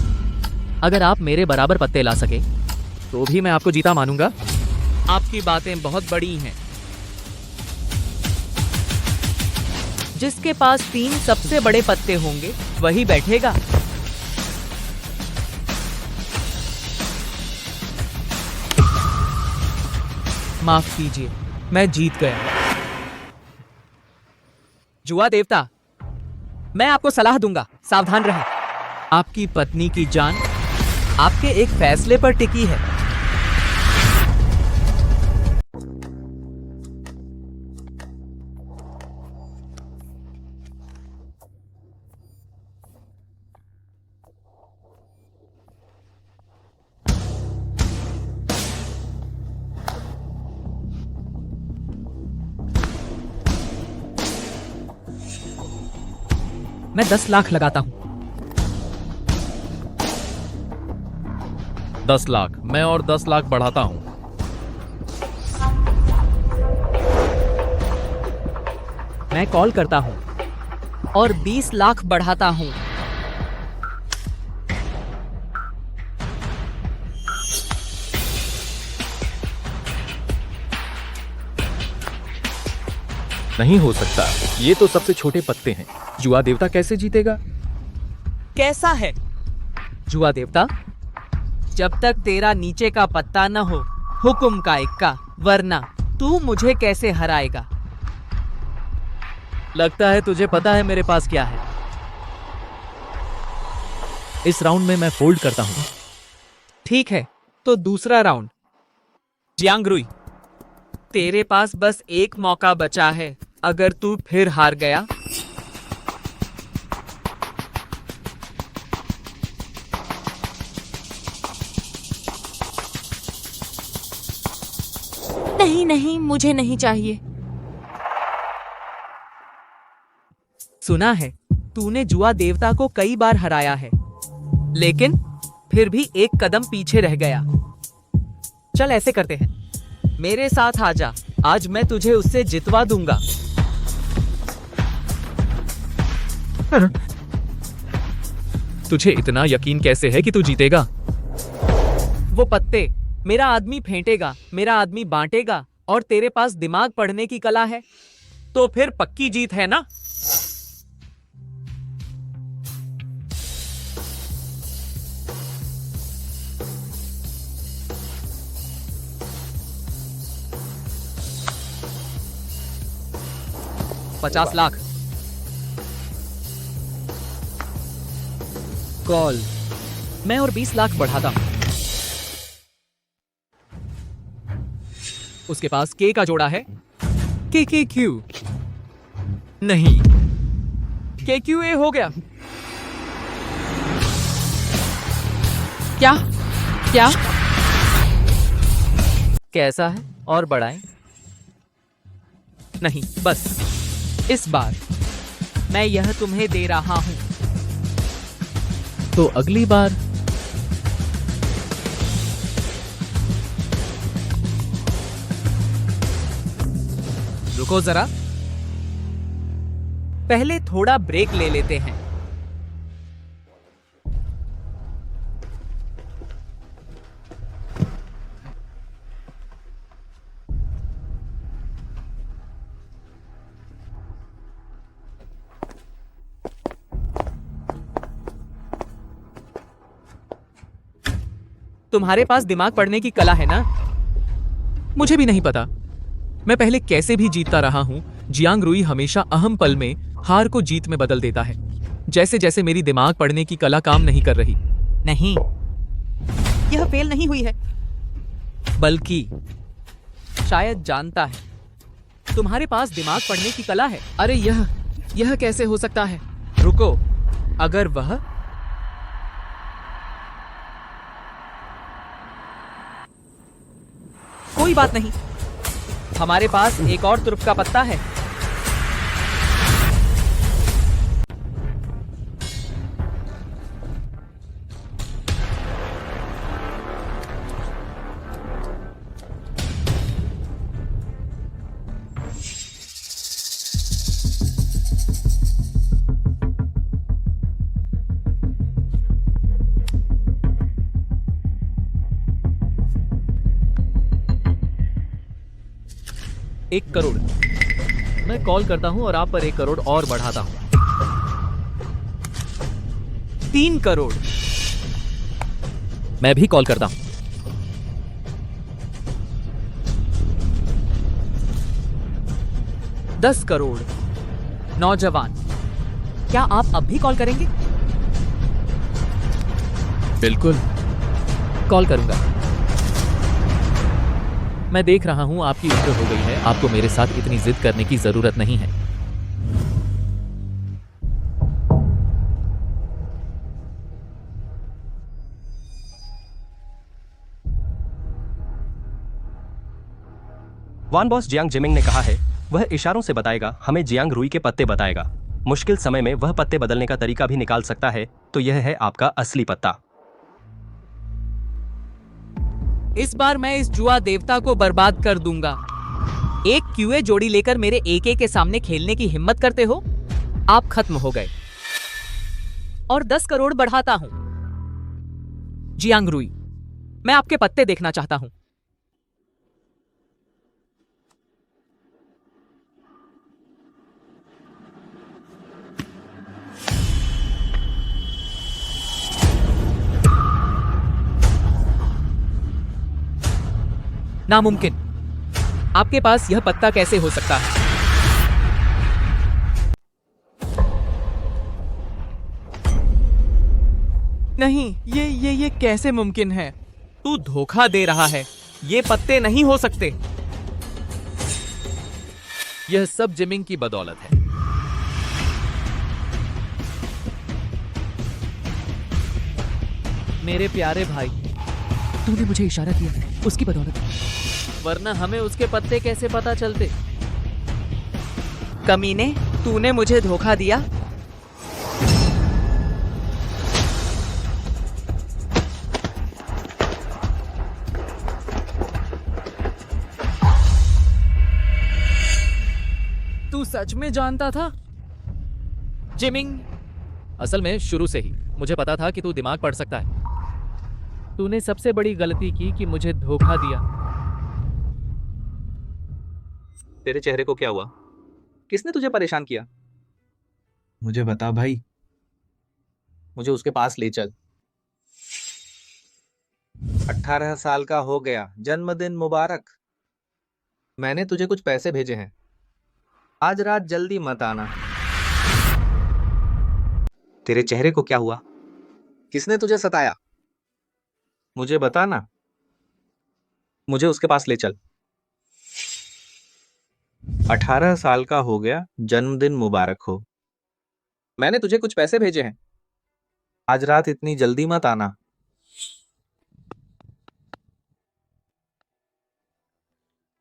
अगर आप मेरे बराबर पत्ते ला सके तो भी मैं आपको जीता मानूंगा। आपकी बातें बहुत बड़ी हैं। जिसके पास 3 सबसे बड़े पत्ते होंगे वही बैठेगा। माफ कीजिए, मैं जीत गया। जुआ देवता, मैं आपको सलाह दूंगा, सावधान रहें। आपकी पत्नी की जान आपके एक फैसले पर टिकी है। मैं 10 लाख लगाता हूं। 10 लाख, मैं और 10 लाख बढ़ाता हूं। मैं कॉल करता हूं और 20 लाख बढ़ाता हूं। नहीं हो सकता, ये तो सबसे छोटे पत्ते हैं। जुआ देवता कैसे जीतेगा? कैसा है जुआ देवता? जब तक तेरा नीचे का पत्ता न हो हुक्म का इक्का, वरना तू मुझे कैसे हराएगा? लगता है तुझे पता है मेरे पास क्या है। इस राउंड में मैं फोल्ड करता हूं। ठीक है, तो दूसरा राउंड। जियांग रुई, तेरे पास बस एक मौका बचा है। अगर तू फिर हार गया नहीं नहीं, मुझे नहीं चाहिए। सुना है तूने जुआ देवता को कई बार हराया है, लेकिन फिर भी एक कदम पीछे रह गया। चल ऐसे करते हैं, मेरे साथ आ जा, आज मैं तुझे उससे जितवा दूंगा। तुझे इतना यकीन कैसे है कि तू जीतेगा? वो पत्ते मेरा आदमी फेंटेगा, मेरा आदमी बांटेगा, और तेरे पास दिमाग पढ़ने की कला है, तो फिर पक्की जीत है ना? $50 लाख कॉल। मैं और 20 लाख बढ़ाता हूं। उसके पास के का जोड़ा है। के क्यू नहीं, के क्यू ए हो गया। क्या क्या कैसा है और बढ़ाएं? नहीं, बस इस बार मैं यह तुम्हें दे रहा हूं। तो अगली बार रुको जरा, पहले थोड़ा ब्रेक ले लेते हैं। तुम्हारे पास दिमाग पढ़ने की कला है ना? मुझे भी नहीं पता, मैं पहले कैसे भी जीतता रहा हूं। जियांग रुई हमेशा अहम पल में हार को जीत में बदल देता है, जैसे जैसे मेरी दिमाग पढ़ने की कला काम नहीं कर रही। नहीं, यह फेल नहीं हुई है, बल्कि शायद जानता है तुम्हारे पास दिमाग पढ़ने की कला है। अरे यह कैसे हो सकता है? रुको, अगर वह कोई बात नहीं, हमारे पास एक और तुर्क का पत्ता है। एक करोड़। मैं कॉल करता हूं और आप पर 1 करोड़ और बढ़ाता हूं। 3 करोड़। मैं भी कॉल करता हूं। 10 करोड़। नौजवान, क्या आप अब भी कॉल करेंगे? बिल्कुल कॉल करूंगा। मैं देख रहा हूं आपकी उम्र हो गई है, आपको मेरे साथ इतनी जिद करने की जरूरत नहीं है। वान बॉस जियांग जिमिंग ने कहा है वह इशारों से बताएगा, हमें जियांग रुई के पत्ते बताएगा। मुश्किल समय में वह पत्ते बदलने का तरीका भी निकाल सकता है, तो यह है आपका असली पत्ता। इस बार मैं इस जुआ देवता को बर्बाद कर दूंगा। एक क्यूए जोड़ी लेकर मेरे एके के सामने खेलने की हिम्मत करते हो? आप खत्म हो गए। और 10 करोड़ बढ़ाता हूं। जियांग रुई, मैं आपके पत्ते देखना चाहता हूं। नामुमकिन। आपके पास यह पत्ता कैसे हो सकता है? नहीं, ये कैसे मुमकिन है? तू धोखा दे रहा है। ये पत्ते नहीं हो सकते। यह सब जिमिंग की बदौलत है। मेरे प्यारे भाई, तूने मुझे इशारा किया, उसकी बदौलत, वरना हमें उसके पत्ते कैसे पता चलते। कमीने, तूने मुझे धोखा दिया। तू सच में जानता था? जिमिंग, असल में शुरू से ही मुझे पता था कि तू दिमाग पढ़ सकता है। तूने सबसे बड़ी गलती की कि मुझे धोखा दिया। तेरे चेहरे को क्या हुआ? किसने तुझे परेशान किया? मुझे बता भाई। मुझे उसके पास ले चल। 18 साल का हो गया, जन्मदिन मुबारक। मैंने तुझे कुछ पैसे भेजे हैं। आज रात जल्दी मत आना। तेरे चेहरे को क्या हुआ? किसने तुझे सताया? मुझे बता ना। मुझे उसके पास ले चल। 18 साल का हो गया, जन्मदिन मुबारक हो। मैंने तुझे कुछ पैसे भेजे हैं। आज रात इतनी जल्दी मत आना।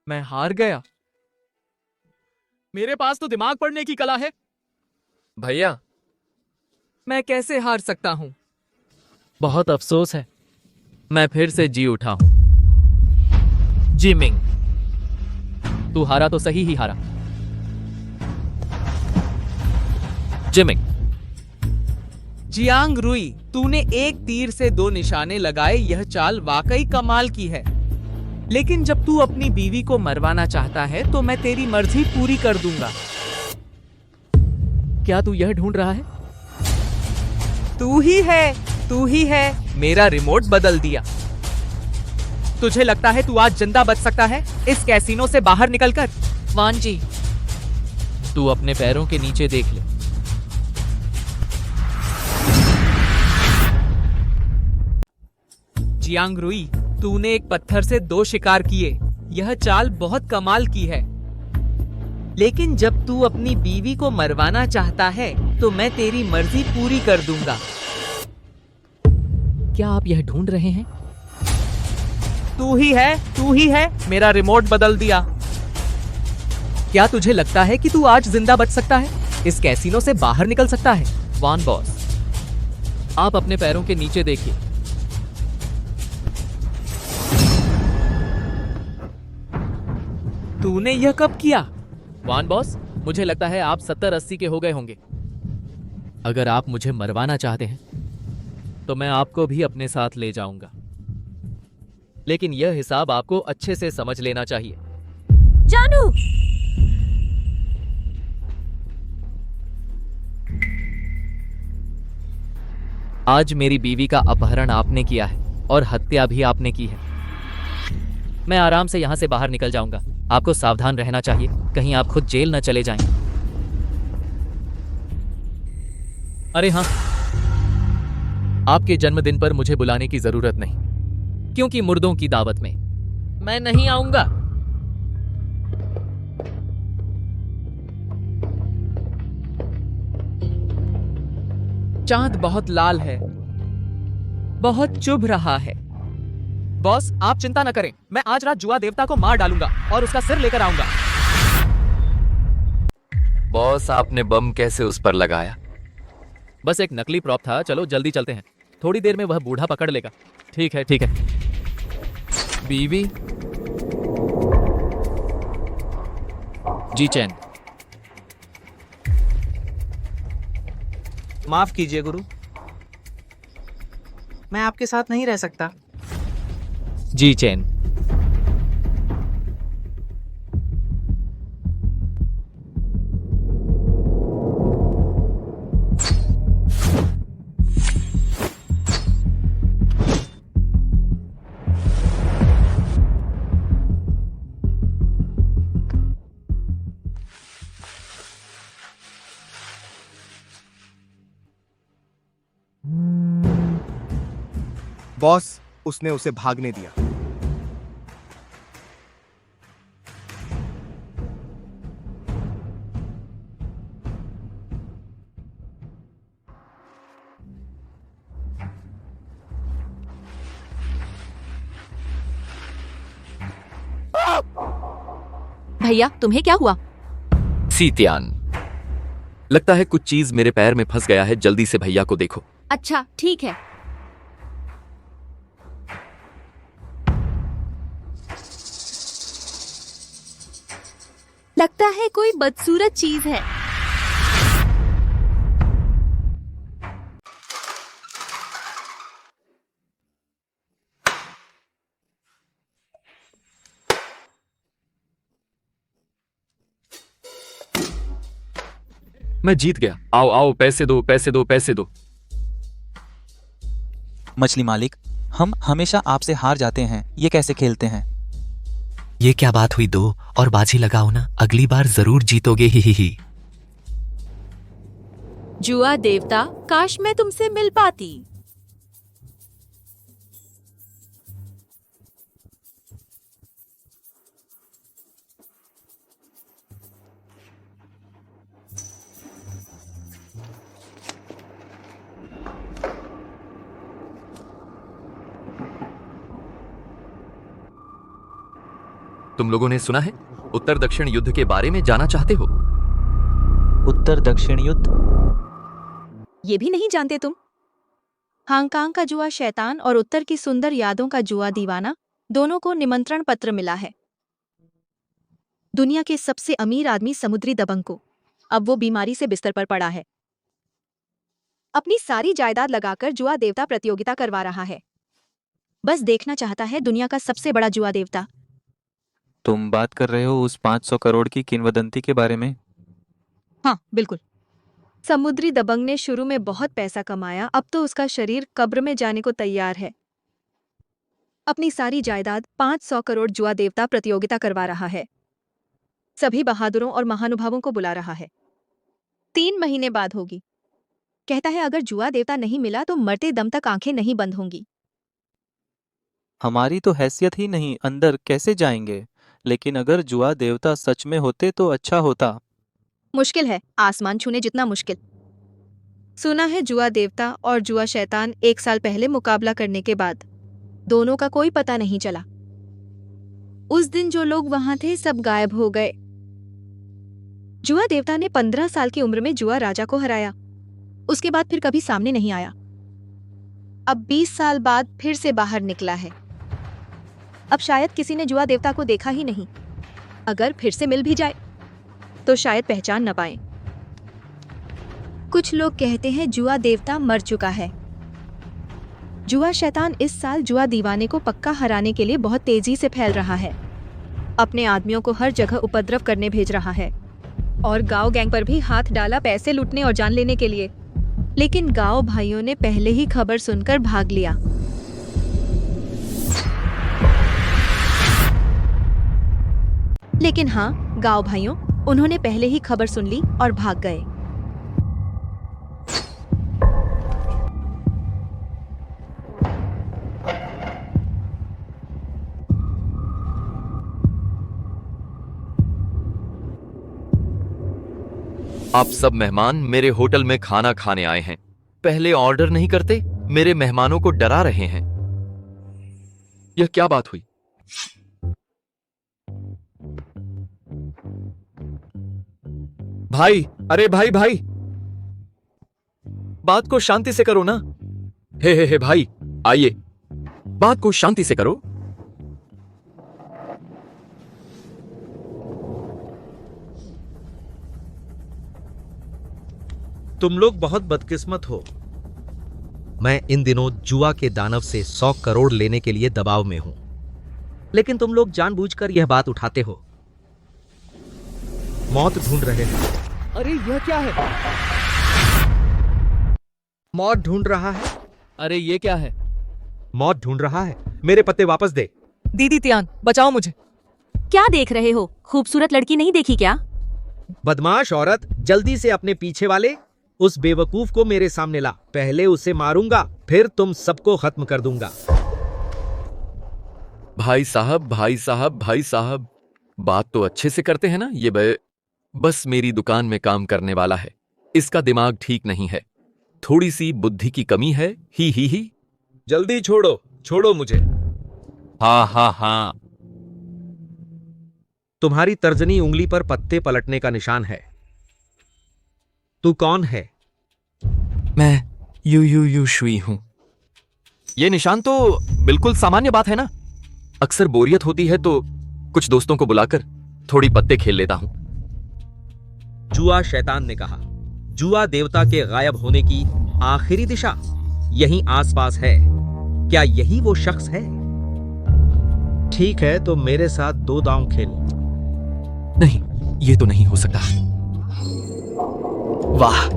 मैं हार गया। मेरे पास तो दिमाग पढ़ने की कला है। भैया, मैं कैसे हार सकता हूं? बहुत अफसोस है, मैं फिर से जी उठा हूं। जिमिंग, तू हारा तो सही ही हारा। जिमिंग, जियांग रुई, तूने एक तीर से 2 निशाने लगाए। यह चाल वाकई कमाल की है। लेकिन जब तू अपनी बीवी को मरवाना चाहता है तो मैं तेरी मर्जी पूरी कर दूंगा। क्या तू यह ढूंढ रहा है? तू ही है। मेरा रिमोट बदल दिया। तुझे लगता है तू आज जिंदा बच सकता है इस कैसीनो से बाहर निकलकर? वान जी, तू अपने पैरों के नीचे देख ले। जियांग रुई, तूने एक पत्थर से 2 शिकार किए। यह चाल बहुत कमाल की है। लेकिन जब तू अपनी बीवी को मरवाना चाहता है तो मैं तेरी मर्जी पूरी कर दूंगा। क्या आप यह ढूंढ रहे हैं? तू ही है। मेरा रिमोट बदल दिया। क्या तुझे लगता है कि तू आज जिंदा बच सकता है? इस कैसीनो से बाहर निकल सकता है? वान बॉस, आप अपने पैरों के नीचे देखिए। तूने यह कब किया? वान बॉस, मुझे लगता है आप 70-80 के हो गए होंगे। अगर आप मुझे मरवाना चाहते हैं तो मैं आपको भी अपने साथ ले जाऊंगा, लेकिन यह हिसाब आपको अच्छे से समझ लेना चाहिए। जानू, आज मेरी बीवी का अपहरण आपने किया है और हत्या भी आपने की है। मैं आराम से यहां से बाहर निकल जाऊंगा। आपको सावधान रहना चाहिए, कहीं आप खुद जेल न चले जाएं। अरे हाँ, आपके जन्मदिन पर मुझे बुलाने की जरूरत नहीं, क्योंकि मुर्दों की दावत में मैं नहीं आऊंगा। चांद बहुत लाल है, बहुत चुभ रहा है। बॉस, आप चिंता न करें। मैं आज रात जुआ देवता को मार डालूंगा और उसका सिर लेकर आऊंगा। बॉस, आपने बम कैसे उस पर लगाया? बस एक नकली प्रॉप था। चलो जल्दी चलते हैं, थोड़ी देर में वह बूढ़ा पकड़ लेगा। ठीक है, ठीक है। बीवी जी चैन, माफ कीजिए गुरु, मैं आपके साथ नहीं रह सकता। जी चैन, बॉस, उसने उसे भागने दिया। भैया तुम्हें क्या हुआ? सीतियान, लगता है कुछ चीज मेरे पैर में फंस गया है। जल्दी से भैया को देखो। अच्छा ठीक है। लगता है कोई बदसूरत चीज है। मैं जीत गया। आओ आओ, पैसे दो, पैसे दो, पैसे दो। मछली मालिक, हम हमेशा आपसे हार जाते हैं। ये कैसे खेलते हैं? ये क्या बात हुई? दो और बाजी लगाओ ना, अगली बार जरूर जीतोगे। ही। जुआ देवता, काश मैं तुमसे मिल पाती। तुम लोगों ने सुना है उत्तर दक्षिण युद्ध के बारे में जानना चाहते हो? उत्तर दक्षिण युद्ध? ये भी नहीं जानते तुम? हांगकांग का जुआ शैतान और उत्तर की सुंदर यादों का जुआ दीवाना, दोनों को निमंत्रण पत्र मिला है। दुनिया के सबसे अमीर आदमी समुद्री दबंग को अब वो बीमारी से बिस्तर पर पड़ा है। अपनी सारी जायदाद लगाकर जुआ देवता प्रतियोगिता करवा रहा है। बस देखना चाहता है दुनिया का सबसे बड़ा जुआ देवता। तुम बात कर रहे हो उस 500 करोड़ की किंवदंती के बारे में? हाँ बिल्कुल। समुद्री दबंग ने शुरू में बहुत पैसा कमाया, अब तो उसका शरीर कब्र में जाने को तैयार है। अपनी सारी जायदाद 500 करोड़ जुआ देवता प्रतियोगिता करवा रहा है। सभी बहादुरों और महानुभावों को बुला रहा है। 3 महीने बाद होगी। कहता है अगर जुआ देवता नहीं मिला तो मरते दम तक आंखें नहीं बंद होंगी। हमारी तो हैसियत ही नहीं, अंदर कैसे जाएंगे? लेकिन अगर जुआ देवता सच में होते तो अच्छा होता। मुश्किल है, आसमान छूने जितना मुश्किल। सुना है जुआ देवता और जुआ शैतान 1 साल पहले मुकाबला करने के बाद दोनों का कोई पता नहीं चला। उस दिन जो लोग वहां थे सब गायब हो गए। जुआ देवता ने 15 साल की उम्र में जुआ राजा को हराया। उसके बाद फिर कभी सामने नहीं आया। अब 20 साल बाद फिर से बाहर निकला है। अब शायद किसी ने जुआ देवता को देखा ही नहीं। अगर फिर से मिल भी जाए तो शायद पहचान न पाए। कुछ लोग कहते हैं जुआ देवता मर चुका है। जुआ शैतान इस साल जुआ दीवाने को पक्का हराने के लिए बहुत तेजी से फैल रहा है। अपने आदमियों को हर जगह उपद्रव करने भेज रहा है और गांव गैंग पर भी हाथ डाला पैसे लूटने और जान लेने के लिए। लेकिन गांव भाइयों ने पहले ही खबर सुनकर भाग लिया। लेकिन हाँ, गांव भाइयों, उन्होंने पहले ही खबर सुन ली और भाग गए। आप सब मेहमान मेरे होटल में खाना खाने आए हैं। पहले ऑर्डर नहीं करते? मेरे मेहमानों को डरा रहे हैं। यह क्या बात हुई? भाई, अरे भाई भाई, बात को शांति से करो ना। हे भाई, आइए, बात को शांति से करो। तुम लोग बहुत बदकिस्मत हो। मैं इन दिनों जुआ के दानव से 100 करोड़ लेने के लिए दबाव में हूं, लेकिन तुम लोग जानबूझकर यह बात उठाते हो। मौत ढूंढ रहे हैं। अरे यह क्या है? मौत ढूंढ रहा है। अरे ये क्या है? मौत ढूंढ रहा है। मेरे पत्ते वापस दे। दीदी तियान, बचाओ मुझे। क्या देख रहे हो? खूबसूरत लड़की नहीं देखी क्या? बदमाश औरत, जल्दी से अपने पीछे वाले उस बेवकूफ को मेरे सामने ला। पहले उसे मारूंगा, फिर तुम सबको खत्म कर दूंगा। भाई साहब, भाई साहब, भाई साहब, बात तो अच्छे से करते हैं ना। ये बस मेरी दुकान में काम करने वाला है, इसका दिमाग ठीक नहीं है, थोड़ी सी बुद्धि की कमी है। ही जल्दी छोड़ो, छोड़ो मुझे। हाँ। तुम्हारी तर्जनी उंगली पर पत्ते पलटने का निशान है। तू कौन है? मैं यू शुई हूं। ये निशान तो बिल्कुल सामान्य बात है ना। अक्सर बोरियत होती है तो कुछ दोस्तों को बुलाकर थोड़ी पत्ते खेल लेता हूं। जुआ शैतान ने कहा, जुआ देवता के गायब होने की आखिरी दिशा यहीं आसपास है। क्या यही वो शख्स है? ठीक है, तो मेरे साथ 2 दांव खेल। नहीं, ये तो नहीं हो सकता। वाह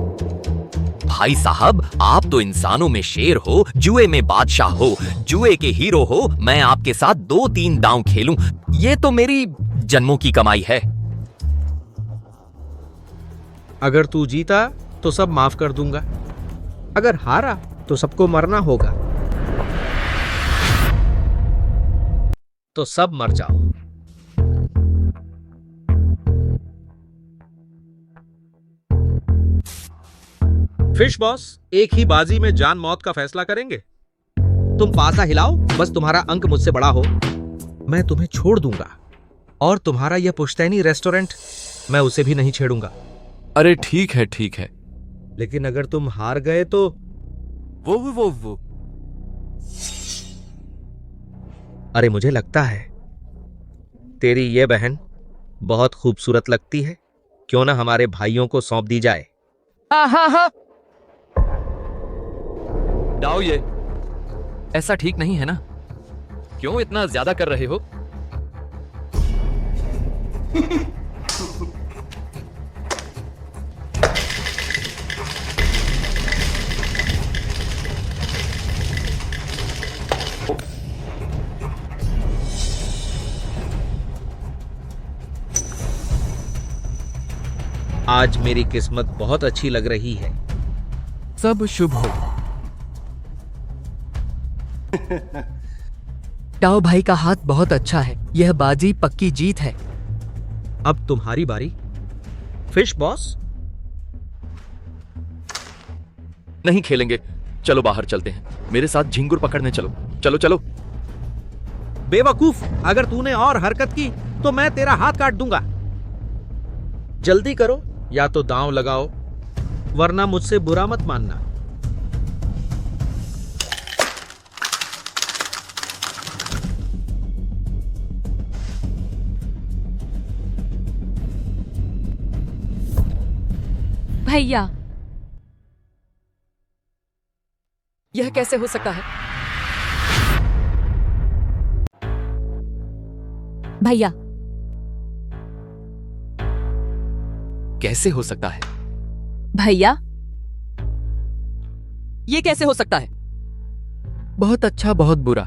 भाई साहब, आप तो इंसानों में शेर हो, जुए में बादशाह हो, जुए के हीरो हो। मैं आपके साथ 2-3 दांव खेलूं, ये तो मेरी जन्मों की कमाई है। अगर तू जीता तो सब माफ कर दूंगा, अगर हारा तो सबको मरना होगा। तो सब मर जाओ। फिश बॉस, एक ही बाजी में जान मौत का फैसला करेंगे। तुम पासा हिलाओ, बस तुम्हारा अंक मुझसे बड़ा हो, मैं तुम्हें छोड़ दूंगा। और तुम्हारा यह पुश्तैनी रेस्टोरेंट, मैं उसे भी नहीं छेड़ूंगा। अरे ठीक है। लेकिन अगर तुम हार गए तो वो अरे मुझे लगता है तेरी ये बहन बहुत खूबसूरत लगती है। क्यों ना हमारे भाइयों को सौंप दी जाए। हाँ। डाओ, ये ऐसा ठीक नहीं है ना। क्यों इतना ज्यादा कर रहे हो? आज मेरी किस्मत बहुत अच्छी लग रही है। सब शुभ हो। टाओ भाई का हाथ बहुत अच्छा है, यह बाजी पक्की जीत है। अब तुम्हारी बारी। फिश बॉस, नहीं खेलेंगे, चलो बाहर चलते हैं। मेरे साथ झिंगुर पकड़ने चलो। बेवकूफ, अगर तूने और हरकत की तो मैं तेरा हाथ काट दूंगा। जल्दी करो, या तो दांव लगाओ, वरना मुझसे बुरा मत मानना। भैया, यह कैसे हो सकता है? भैया, कैसे हो सकता है? भैया, ये कैसे हो सकता है? बहुत अच्छा, बहुत बुरा।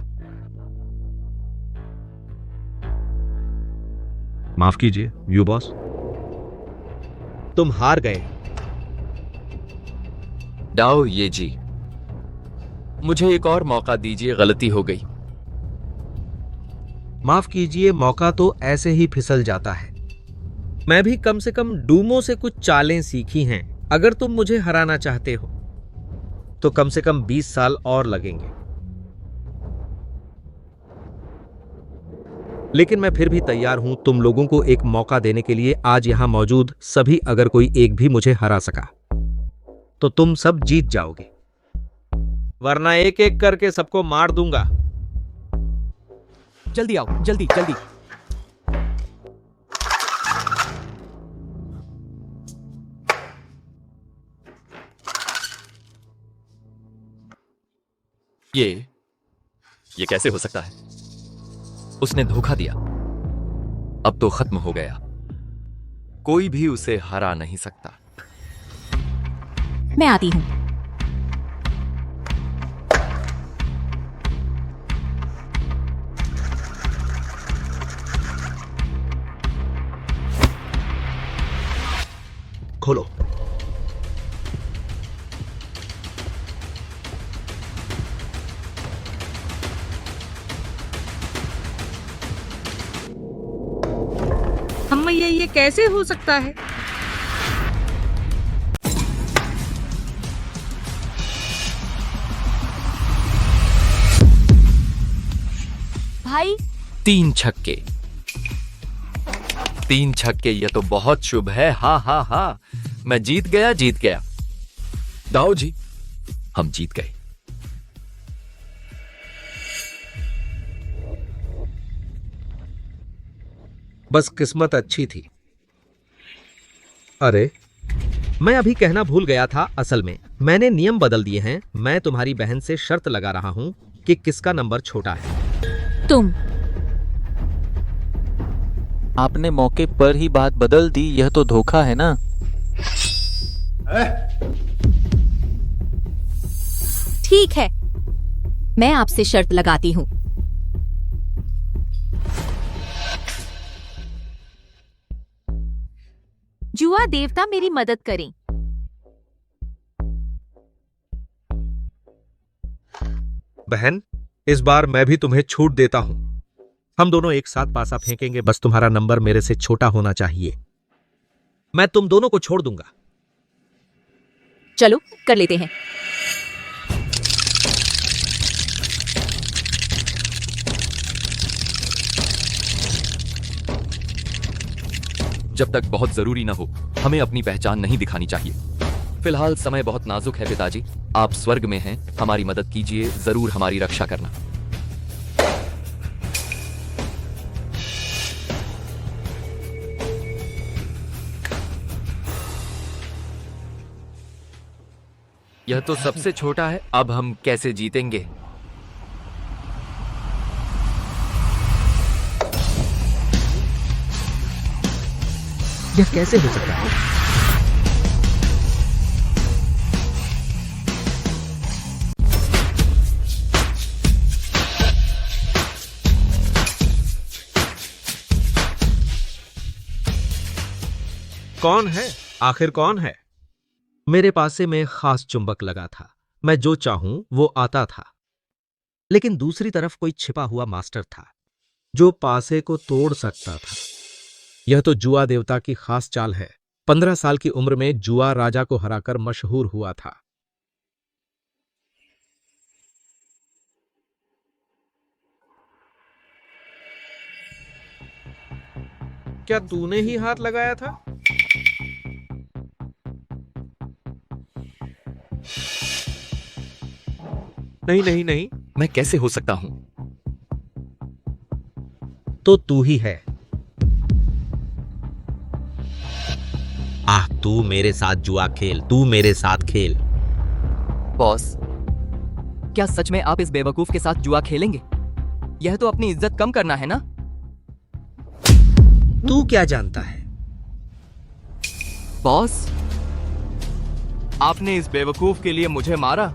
माफ कीजिए यू बॉस। तुम हार गए। डाओ ये जी, मुझे एक और मौका दीजिए, गलती हो गई। माफ कीजिए, मौका तो ऐसे ही फिसल जाता है। मैं भी कम से कम डूमों से कुछ चालें सीखी हैं। अगर तुम मुझे हराना चाहते हो तो कम से कम 20 साल और लगेंगे। लेकिन मैं फिर भी तैयार हूं तुम लोगों को एक मौका देने के लिए। आज यहां मौजूद सभी, अगर कोई एक भी मुझे हरा सका तो तुम सब जीत जाओगे, वरना एक एक करके सबको मार दूंगा। जल्दी आओ, जल्दी। ये कैसे हो सकता है? उसने धोखा दिया, अब तो खत्म हो गया। कोई भी उसे हरा नहीं सकता। मैं आती हूं। खोलो। मैया ये कैसे हो सकता है? भाई 3 छक्के, 3 छक्के, यह तो बहुत शुभ है। हाँ हाँ हाँ, मैं जीत गया। दाऊ जी, हम जीत गए। बस किस्मत अच्छी थी। अरे, मैं अभी कहना भूल गया था, असल में मैंने नियम बदल दिए हैं। मैं तुम्हारी बहन से शर्त लगा रहा हूं कि किसका नंबर छोटा है। तुम। आपने मौके पर ही बात बदल दी, यह तो धोखा है ना। ठीक है, मैं आपसे शर्त लगाती हूँ। जुआ देवता मेरी मदद करें। बहन, इस बार मैं भी तुम्हें छूट देता हूं। हम दोनों एक साथ पासा फेंकेंगे, बस तुम्हारा नंबर मेरे से छोटा होना चाहिए। मैं तुम दोनों को छोड़ दूंगा। चलो कर लेते हैं। जब तक बहुत जरूरी न हो, हमें अपनी पहचान नहीं दिखानी चाहिए। फिलहाल समय बहुत नाजुक है पिताजी, आप स्वर्ग में हैं, हमारी मदद कीजिए, जरूर हमारी रक्षा करना। यह तो सबसे छोटा है, अब हम कैसे जीतेंगे? यह कैसे हो सकता है? कौन है? आखिर कौन है? मेरे पासे में खास चुंबक लगा था, मैं जो चाहूं वो आता था। लेकिन दूसरी तरफ कोई छिपा हुआ मास्टर था जो पासे को तोड़ सकता था। यह तो जुआ देवता की खास चाल है। 15 साल की उम्र में जुआ राजा को हराकर मशहूर हुआ था। क्या तूने ही हाथ लगाया था? नहीं नहीं नहीं, मैं कैसे हो सकता हूं? तो तू ही है। तू मेरे साथ जुआ खेल, तू मेरे साथ खेल। बॉस, क्या सच में आप इस बेवकूफ के साथ जुआ खेलेंगे? यह तो अपनी इज्जत कम करना है ना। तू क्या जानता है? बॉस, आपने इस बेवकूफ के लिए मुझे मारा।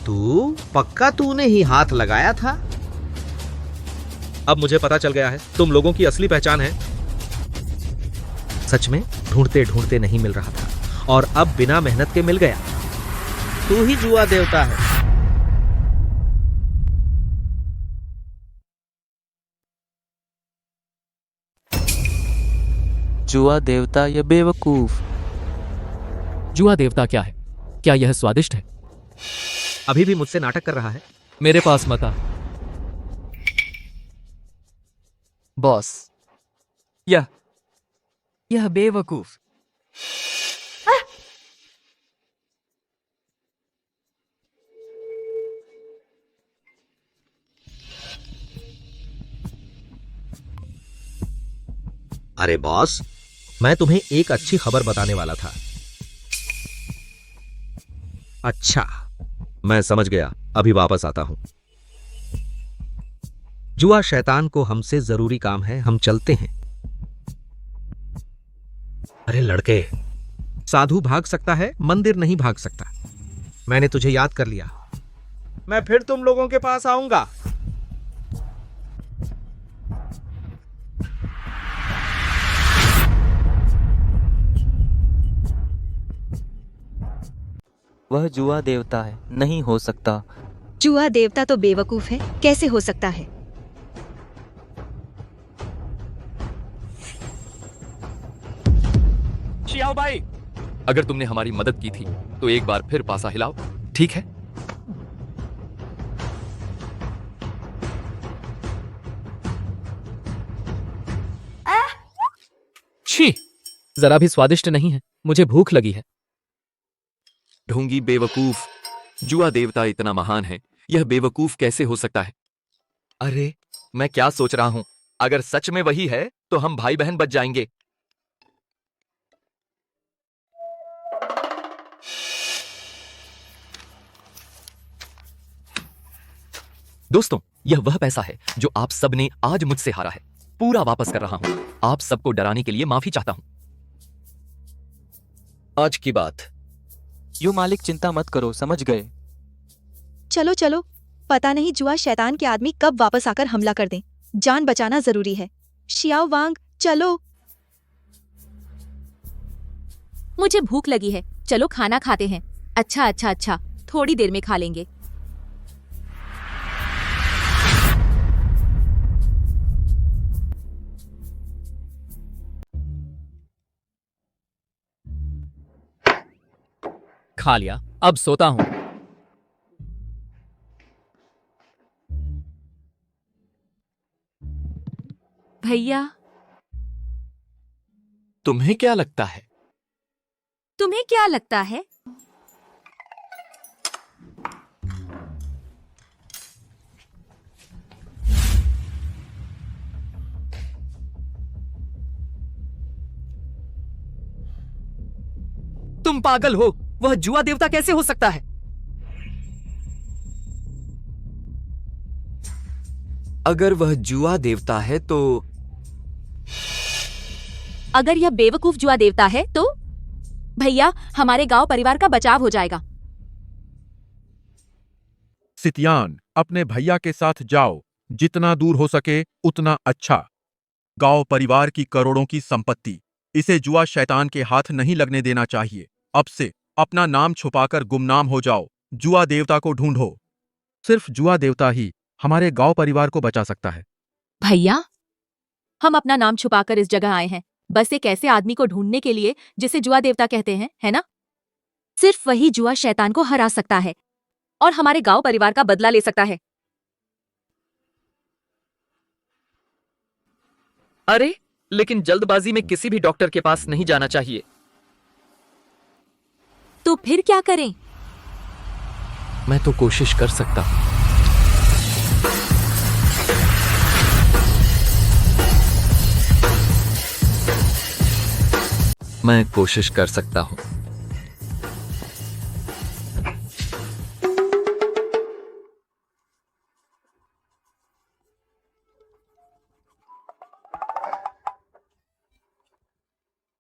तू पक्का तूने ही हाथ लगाया था? अब मुझे पता चल गया है तुम लोगों की असली पहचान है। सच में ढूंढते ढूंढते नहीं मिल रहा था और अब बिना मेहनत के मिल गया। तू ही जुआ देवता है। जुआ देवता या बेवकूफ? जुआ देवता क्या है? क्या यह स्वादिष्ट है? अभी भी मुझसे नाटक कर रहा है। मेरे पास मत आ। बॉस, यह बेवकूफ। अरे बॉस, मैं तुम्हें एक अच्छी खबर बताने वाला था। अच्छा, मैं समझ गया, अभी वापस आता हूं। जुआ शैतान को हमसे जरूरी काम है, हम चलते हैं। अरे लड़के, साधु भाग सकता है, मंदिर नहीं भाग सकता। मैंने तुझे याद कर लिया। मैं फिर तुम लोगों के पास आऊंगा। वह जुआ देवता है, नहीं हो सकता। जुआ देवता तो बेवकूफ है, कैसे हो सकता है? शियाओ भाई। अगर तुमने हमारी मदद की थी तो एक बार फिर पासा हिलाओ, ठीक है? छी, जरा भी स्वादिष्ट नहीं है। मुझे भूख लगी है। ढोंगी बेवकूफ, जुआ देवता इतना महान है, यह बेवकूफ कैसे हो सकता है? अरे मैं क्या सोच रहा हूं, अगर सच में वही है तो हम भाई बहन बच जाएंगे। दोस्तों, यह वह पैसा है जो आप सबने आज मुझसे हारा है। पूरा वापस कर रहा हूं। आप सबको डराने के लिए माफी चाहता हूं। आज की बात। यूं मालिक चिंता मत करो, समझ गए। चलो चलो, पता नहीं जुआ शैतान के आदमी कब वापस आकर हमला कर दें। जान बचाना जरूरी है। शियाओ वांग, चलो। मुझे भूख लगी है, चलो खाना खाते हैं। अच्छा, थोड़ी देर में खा लेंगे। खा लिया, अब सोता हूं। भैया, तुम्हें क्या लगता है? तुम्हें क्या लगता है? तुम पागल हो, वह जुआ देवता कैसे हो सकता है? अगर वह जुआ देवता है तो अगर यह बेवकूफ जुआ देवता है तो भैया, हमारे गांव परिवार का बचाव हो जाएगा। सितियान, अपने भैया के साथ जाओ। जितना दूर हो सके उतना अच्छा। गांव परिवार की करोड़ों की संपत्ति, इसे जुआ शैतान के हाथ नहीं लगने देना चाहिए। अब से अपना नाम छुपाकर गुमनाम हो जाओ। जुआ देवता को ढूंढो। सिर्फ जुआ देवता ही हमारे गांव परिवार को बचा सकता है। भैया, हम अपना नाम छुपाकर इस जगह आए हैं, बस एक ऐसे आदमी को ढूंढने के लिए जिसे जुआ देवता कहते हैं, है ना? सिर्फ वही जुआ शैतान को हरा सकता है और हमारे गांव परिवार का बदला ले सकता है। अरे, लेकिन जल्दबाजी में किसी भी डॉक्टर के पास नहीं जाना चाहिए। तो फिर क्या करें? मैं तो कोशिश कर सकता हूं। मैं कोशिश कर सकता हूं।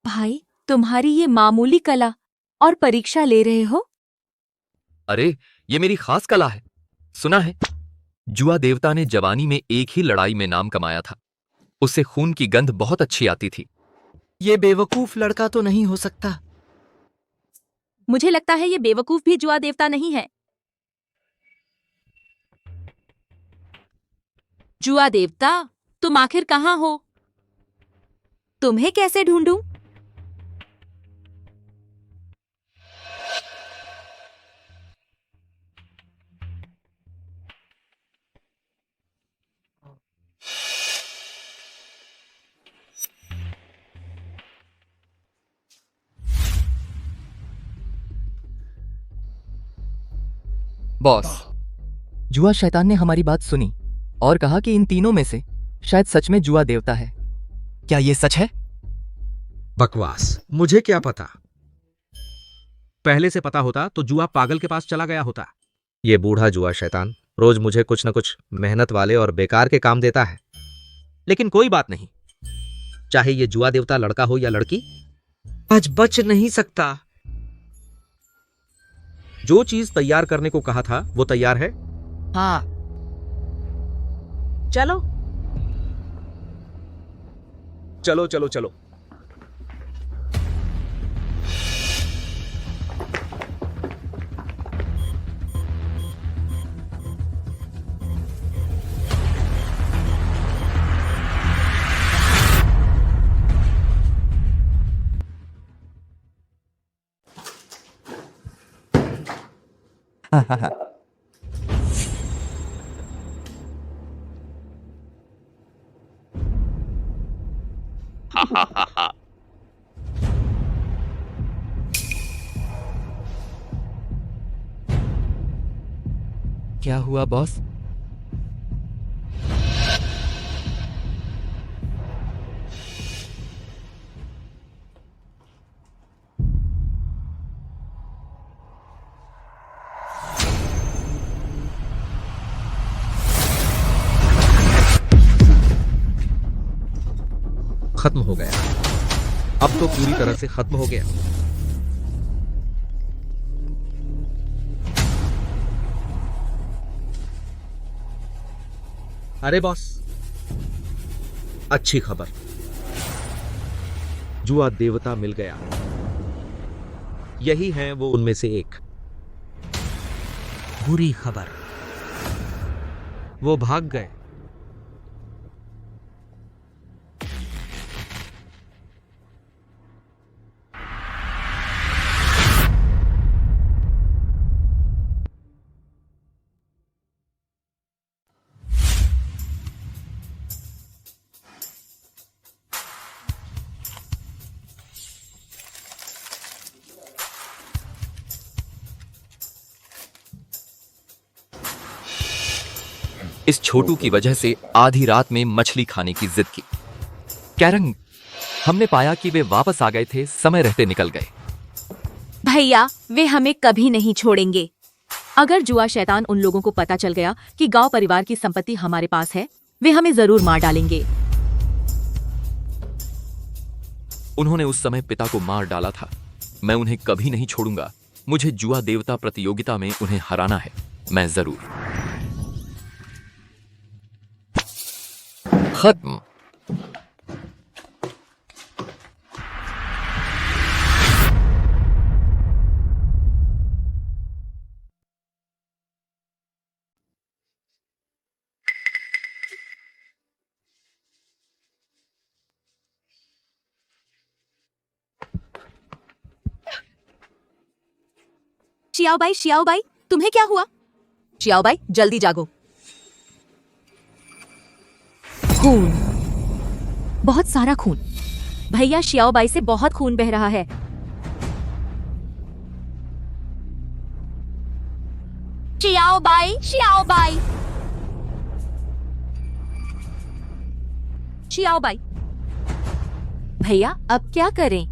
भाई, तुम्हारी ये मामूली कला और परीक्षा ले रहे हो? अरे, ये मेरी खास कला है। सुना है, जुआ देवता ने जवानी में एक ही लड़ाई में नाम कमाया था। उसे खून की गंध बहुत अच्छी आती थी। ये बेवकूफ लड़का तो नहीं हो सकता। मुझे लगता है ये बेवकूफ भी जुआ देवता नहीं है। जुआ देवता, तुम आखिर कहाँ हो? तुम्हें कैसे ढूंढूं? बॉस, जुआ शैतान ने हमारी बात सुनी और कहा कि इन तीनों में से शायद सच में जुआ देवता है। क्या ये सच है? बकवास, मुझे क्या पता। पहले से पता होता तो जुआ पागल के पास चला गया होता। ये बूढ़ा जुआ शैतान रोज मुझे कुछ न कुछ मेहनत वाले और बेकार के काम देता है। लेकिन कोई बात नहीं, चाहे ये जुआ देवता लड़का हो या लड़की, आज बच नहीं सकता। जो चीज तैयार करने को कहा था वो तैयार है। हाँ, चलो चलो चलो चलो। क्या हुआ बॉस? खत्म हो गया। अब तो पूरी तरह से खत्म हो गया। अरे बॉस, अच्छी खबर, जुआ देवता मिल गया। यही है वो उनमें से एक। बुरी खबर, वो भाग गए। इस छोटू की वजह से आधी रात में मछली खाने की जिद की। कैरंग, हमने पाया कि वे वापस आ गए थे, समय रहते निकल गए। भैया, वे हमें कभी नहीं छोड़ेंगे। अगर जुआ शैतान उन लोगों को पता चल गया कि गांव परिवार की संपत्ति हमारे पास है, वे हमें जरूर मार डालेंगे। उन्होंने उस समय पिता को मार डाला था। मैं उन्हें कभी नहीं छोड़ूंगा। मुझे जुआ देवता प्रतियोगिता में उन्हें हराना है। मैं जरूर। खत्म। शियाओ बाई, तुम्हें क्या हुआ? शियाओ बाई, जल्दी जागो। खून, बहुत सारा खून। भैया, शियाओ बाई से बहुत खून बह रहा है। Xiao by, Xiao by. Xiao by, भैया अब क्या करें?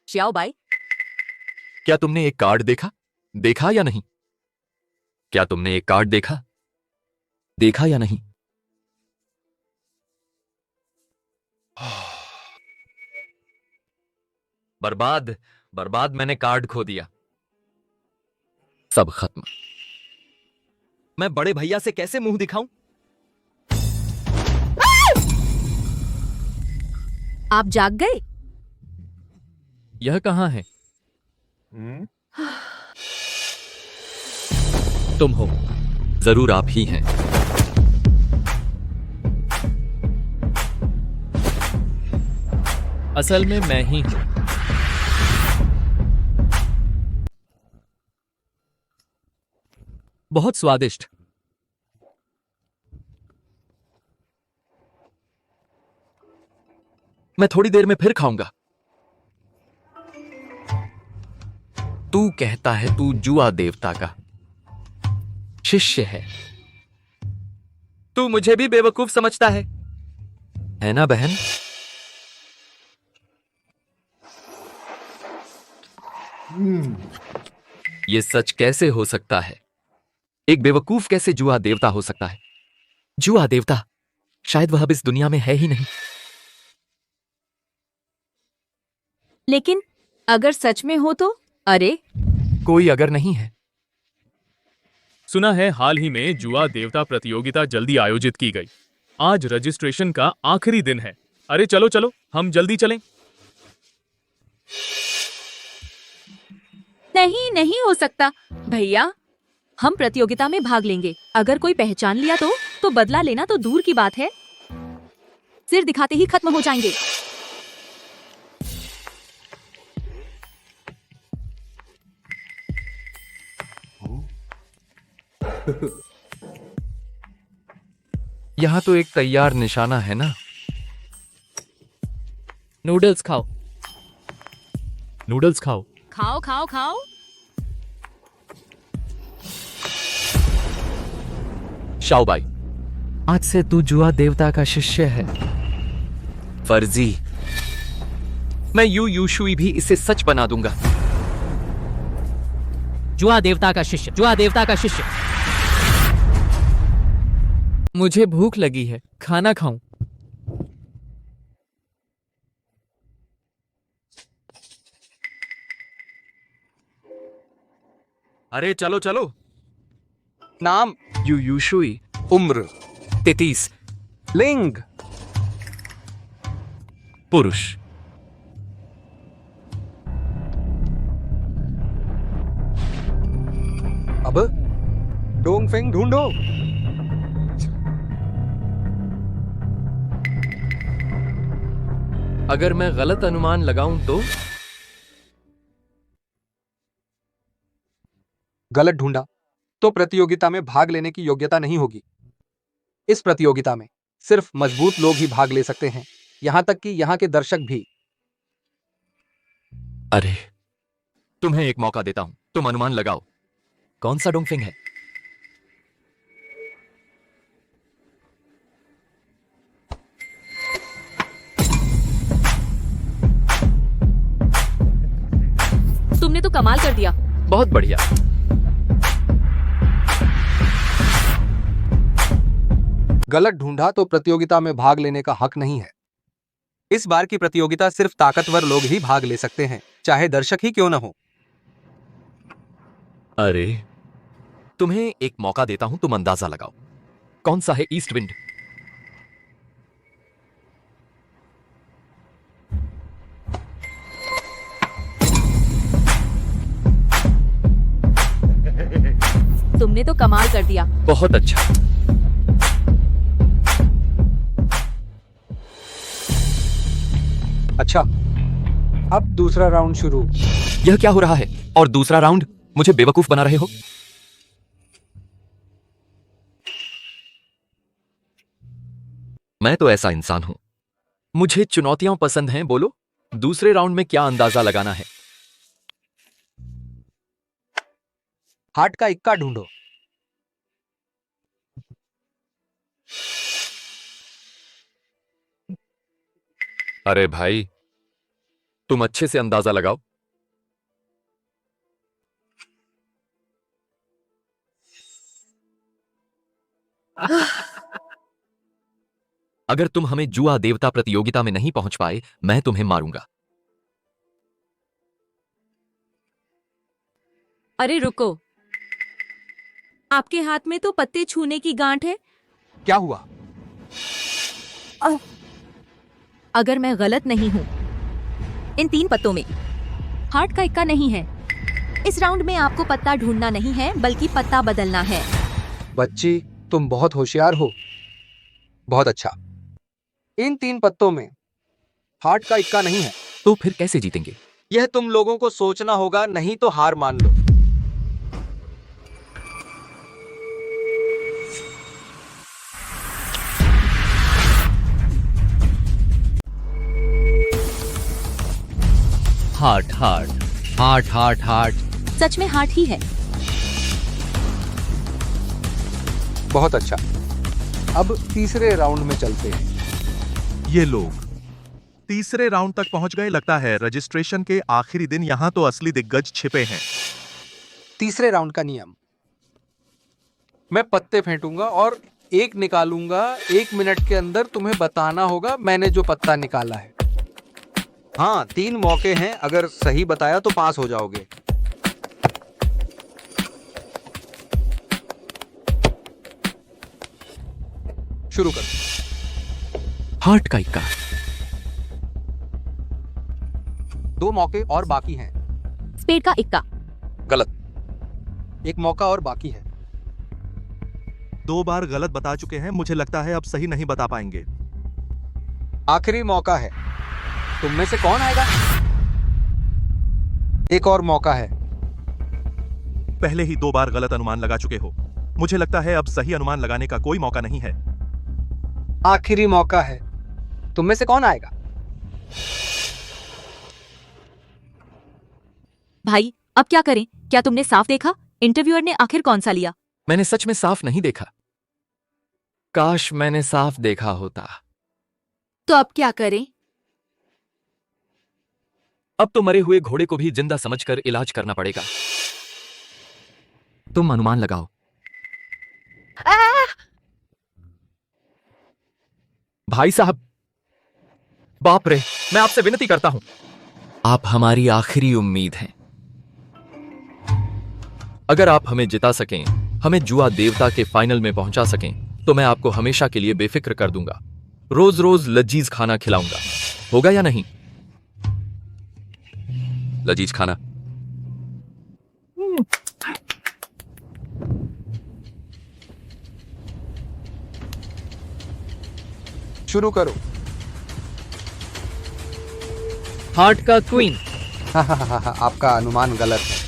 शियाओ बाई, क्या तुमने एक कार्ड देखा या नहीं? क्या तुमने एक कार्ड देखा या नहीं? बर्बाद, मैंने कार्ड खो दिया। सब खत्म। मैं बड़े भैया से कैसे मुंह दिखाऊं? आप जाग गए? यह कहां है? तुम हो। जरूर आप ही हैं। असल में मैं ही हूं। बहुत स्वादिष्ट। मैं थोड़ी देर में फिर खाऊंगा। तू कहता है तू जुआ देवता का शिष्य है। तू मुझे भी बेवकूफ समझता है ना बहन? ये सच कैसे हो सकता है? एक बेवकूफ कैसे जुआ देवता हो सकता है? जुआ देवता शायद वह अब इस दुनिया में है ही नहीं। लेकिन अगर सच में हो तो? अरे, कोई अगर नहीं है। सुना है हाल ही में जुआ देवता प्रतियोगिता जल्दी आयोजित की गई। आज रजिस्ट्रेशन का आखिरी दिन है। अरे चलो हम जल्दी चलें। नहीं हो सकता। भैया, हम प्रतियोगिता में भाग लेंगे। अगर कोई पहचान लिया तो बदला लेना तो दूर की बात है। सिर दिखाते ही खत्म हो जाएंगे। यहां तो एक तैयार निशाना है ना। नूडल्स खाओ। नूडल्स खाओ। खाओ खाओ खाओ। शाओबाई, आज से तू जुआ देवता का शिष्य है। फर्जी, मैं यू यूशुई भी इसे सच बना दूंगा। जुआ देवता का शिष्य, जुआ देवता का शिष्य। मुझे भूख लगी है, खाना खाऊं। अरे चलो चलो। नाम यू यूशुई। उम्र 33। लिंग पुरुष। अब डोंगफेंग ढूंढो। अगर मैं गलत अनुमान लगाऊं तो? गलत ढूंढा तो प्रतियोगिता में भाग लेने की योग्यता नहीं होगी। इस प्रतियोगिता में सिर्फ मजबूत लोग ही भाग ले सकते हैं, यहां तक कि यहां के दर्शक भी। अरे, तुम्हें एक मौका देता हूं, तुम अनुमान लगाओ कौन सा डोंगफिंग है। तुमने तो कमाल कर दिया। बहुत बढ़िया। गलत ढूंढा तो प्रतियोगिता में भाग लेने का हक नहीं है। इस बार की प्रतियोगिता सिर्फ ताकतवर लोग ही भाग ले सकते हैं, चाहे दर्शक ही क्यों न हो। अरे, तुम्हें एक मौका देता हूं, तुम अंदाजा लगाओ कौन सा है ईस्ट विंड। तुमने तो कमाल कर दिया। बहुत अच्छा। अच्छा, अब दूसरा राउंड शुरू। यह क्या हो रहा है? और दूसरा राउंड? मुझे बेवकूफ बना रहे हो? मैं तो ऐसा इंसान हूं, मुझे चुनौतियां पसंद हैं। बोलो, दूसरे राउंड में क्या अंदाजा लगाना है? हार्ट का इक्का ढूंढो। अरे भाई, तुम अच्छे से अंदाजा लगाओ। अगर तुम हमें जुआ देवता प्रतियोगिता में नहीं पहुंच पाए, मैं तुम्हें मारूंगा। अरे रुको, आपके हाथ में तो पत्ते छूने की गांठ है। क्या हुआ? अगर मैं गलत नहीं हूं, इन 3 पत्तों में हार्ट का इक्का नहीं है। इस राउंड में आपको पत्ता ढूंढना नहीं है, बल्कि पत्ता बदलना है। बच्ची, तुम बहुत होशियार हो। बहुत अच्छा। इन 3 पत्तों में हार्ट का इक्का नहीं है। तो फिर कैसे जीतेंगे? यह तुम लोगों को सोचना होगा, नहीं तो हार मान लो। Heart heart heart heart heart. सच में हार्ट ही है। बहुत अच्छा। अब तीसरे राउंड में चलते हैं। ये लोग तीसरे राउंड तक पहुंच गए। लगता है रजिस्ट्रेशन के आखिरी दिन यहां तो असली दिग्गज छिपे हैं। तीसरे राउंड का नियम, मैं पत्ते फेंटूंगा और एक निकालूंगा। 1 मिनट के अंदर तुम्हें बताना होगा मैंने जो पत्ता निकाला है। हाँ, 3 मौके हैं, अगर सही बताया तो पास हो जाओगे। शुरू कर। हार्ट का इक्का। 2 मौके और बाकी हैं। स्पेड का इक्का। गलत। 1 मौका और बाकी है। 2 बार गलत बता चुके हैं, मुझे लगता है अब सही नहीं बता पाएंगे। आखिरी मौका है, तुम में से कौन आएगा? 1 और मौका है। पहले ही 2 बार गलत अनुमान लगा चुके हो। मुझे लगता है अब सही अनुमान लगाने का कोई मौका नहीं है। आखिरी मौका है। तुम में से कौन आएगा? भाई अब क्या करें? क्या तुमने साफ देखा? इंटरव्यूअर ने आखिर कौन सा लिया? मैंने सच में साफ नहीं देखा। काश मैंने साफ देखा होता। तो अब क्या करें? अब तो मरे हुए घोड़े को भी जिंदा समझकर इलाज करना पड़ेगा। तुम अनुमान लगाओ। भाई साहब, बाप रे, मैं आपसे विनती करता हूं, आप हमारी आखिरी उम्मीद हैं। अगर आप हमें जिता सकें, हमें जुआ देवता के फाइनल में पहुंचा सकें, तो मैं आपको हमेशा के लिए बेफिक्र कर दूंगा। रोज रोज लजीज खाना खिलाऊंगा। होगा या नहीं? लजीज खाना। शुरू करो। हार्ट का क्वीन। आपका अनुमान गलत है।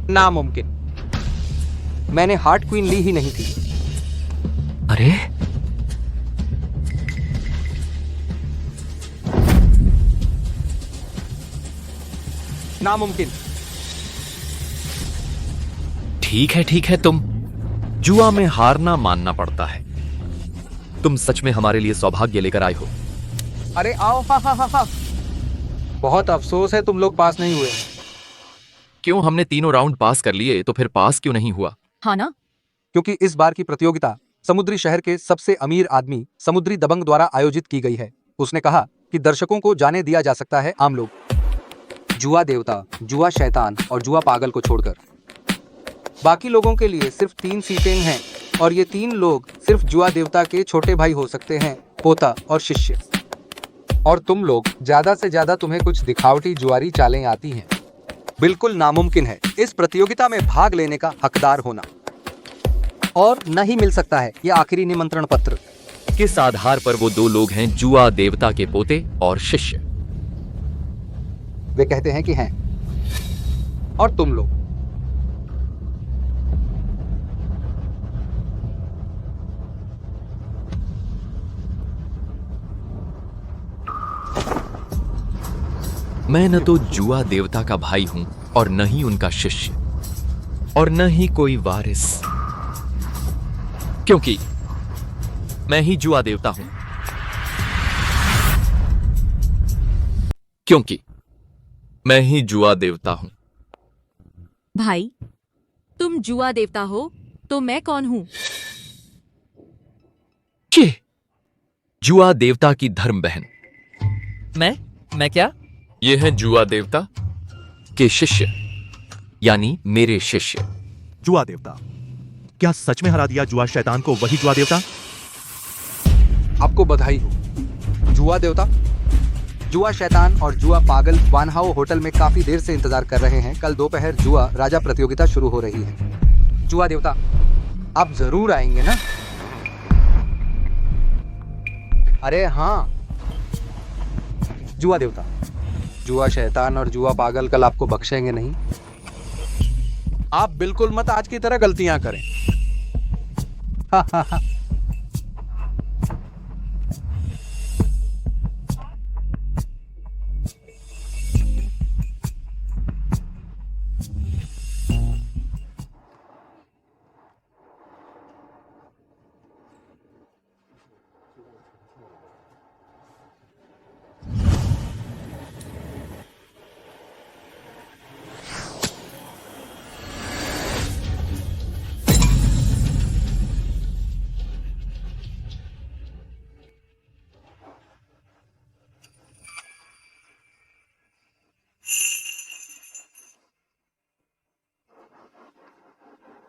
नामुमकिन। मैंने हार्ट क्वीन ली ही नहीं थी। अरे, नामुमकिन। ठीक है, तुम जुआ में हारना मानना पड़ता है। तुम सच में हमारे लिए सौभाग्य लेकर आए हो। अरे आओ। हा। बहुत अफसोस है तुम लोग पास नहीं हुए। क्यों? हमने तीनों राउंड पास कर लिए, तो फिर पास क्यों नहीं हुआ? हाँ ना? क्योंकि इस बार की प्रतियोगिता समुद्री शहर के सबसे अमीर आदमी समुद्री दबंग द्वारा आयोजित की गई है। उसने कहा कि दर्शकों को जाने दिया जा सकता है आम लोग, जुआ देवता, जुआ शैतान और जुआ पागल को छोड़कर। बाकी लोगों के लिए सिर्फ 3 सीटें हैं और ये 3 लोग सिर्फ जुआ देवता के छोटे भाई हो सकते हैं, पोता और शिष्य। और तुम लोग ज्यादा से ज्यादा तुम्हें कुछ दिखावटी जुआरी चालें आती हैं। बिल्कुल नामुमकिन है इस प्रतियोगिता में भाग लेने का हकदार होना, और नहीं मिल सकता है ये आखिरी निमंत्रण पत्र। किस आधार पर वो 2 लोग हैं जुआ देवता के पोते और शिष्य? वे कहते हैं कि हैं। और तुम लोग? मैं न तो जुआ देवता का भाई हूं और न ही उनका शिष्य, और न ही कोई वारिस, क्योंकि मैं ही जुआ देवता हूं। क्योंकि मैं ही जुआ देवता हूं। भाई तुम जुआ देवता हो तो मैं कौन हूँ? जुआ देवता की धर्म बहन। मैं क्या? ये है जुआ देवता के शिष्य, यानी मेरे शिष्य। जुआ देवता, क्या सच में हरा दिया जुआ शैतान को वही जुआ देवता? आपको बधाई हो जुआ देवता। जुआ शैतान और जुआ पागल वानहाओ होटल में काफी देर से इंतजार कर रहे हैं। कल दोपहर जुआ राजा प्रतियोगिता शुरू हो रही है। जुआ देवता, आप जरूर आएंगे ना? अरे हाँ। जुआ देवता, जुआ शैतान और जुआ पागल कल आपको बख्शेंगे नहीं। आप बिल्कुल मत आज की तरह गलतियां करें। हा।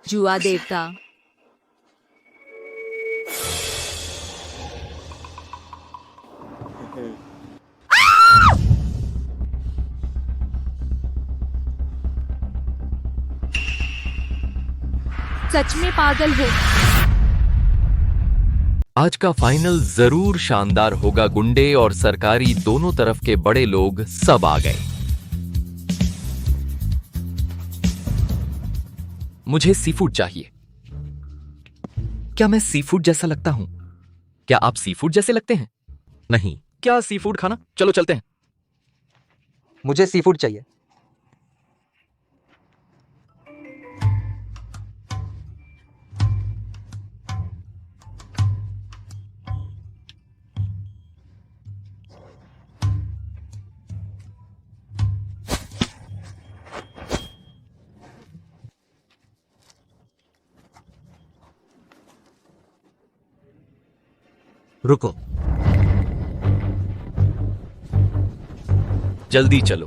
जुआ देवता, सच में पागल हो। आज का फाइनल जरूर शानदार होगा। गुंडे और सरकारी दोनों तरफ के बड़े लोग सब आ गए। मुझे सीफूड चाहिए। क्या मैं सीफूड जैसा लगता हूं? क्या आप सीफूड जैसे लगते हैं? नहीं। क्या सीफूड खाना? चलो चलते हैं। मुझे सीफूड चाहिए। रुको। जल्दी चलो।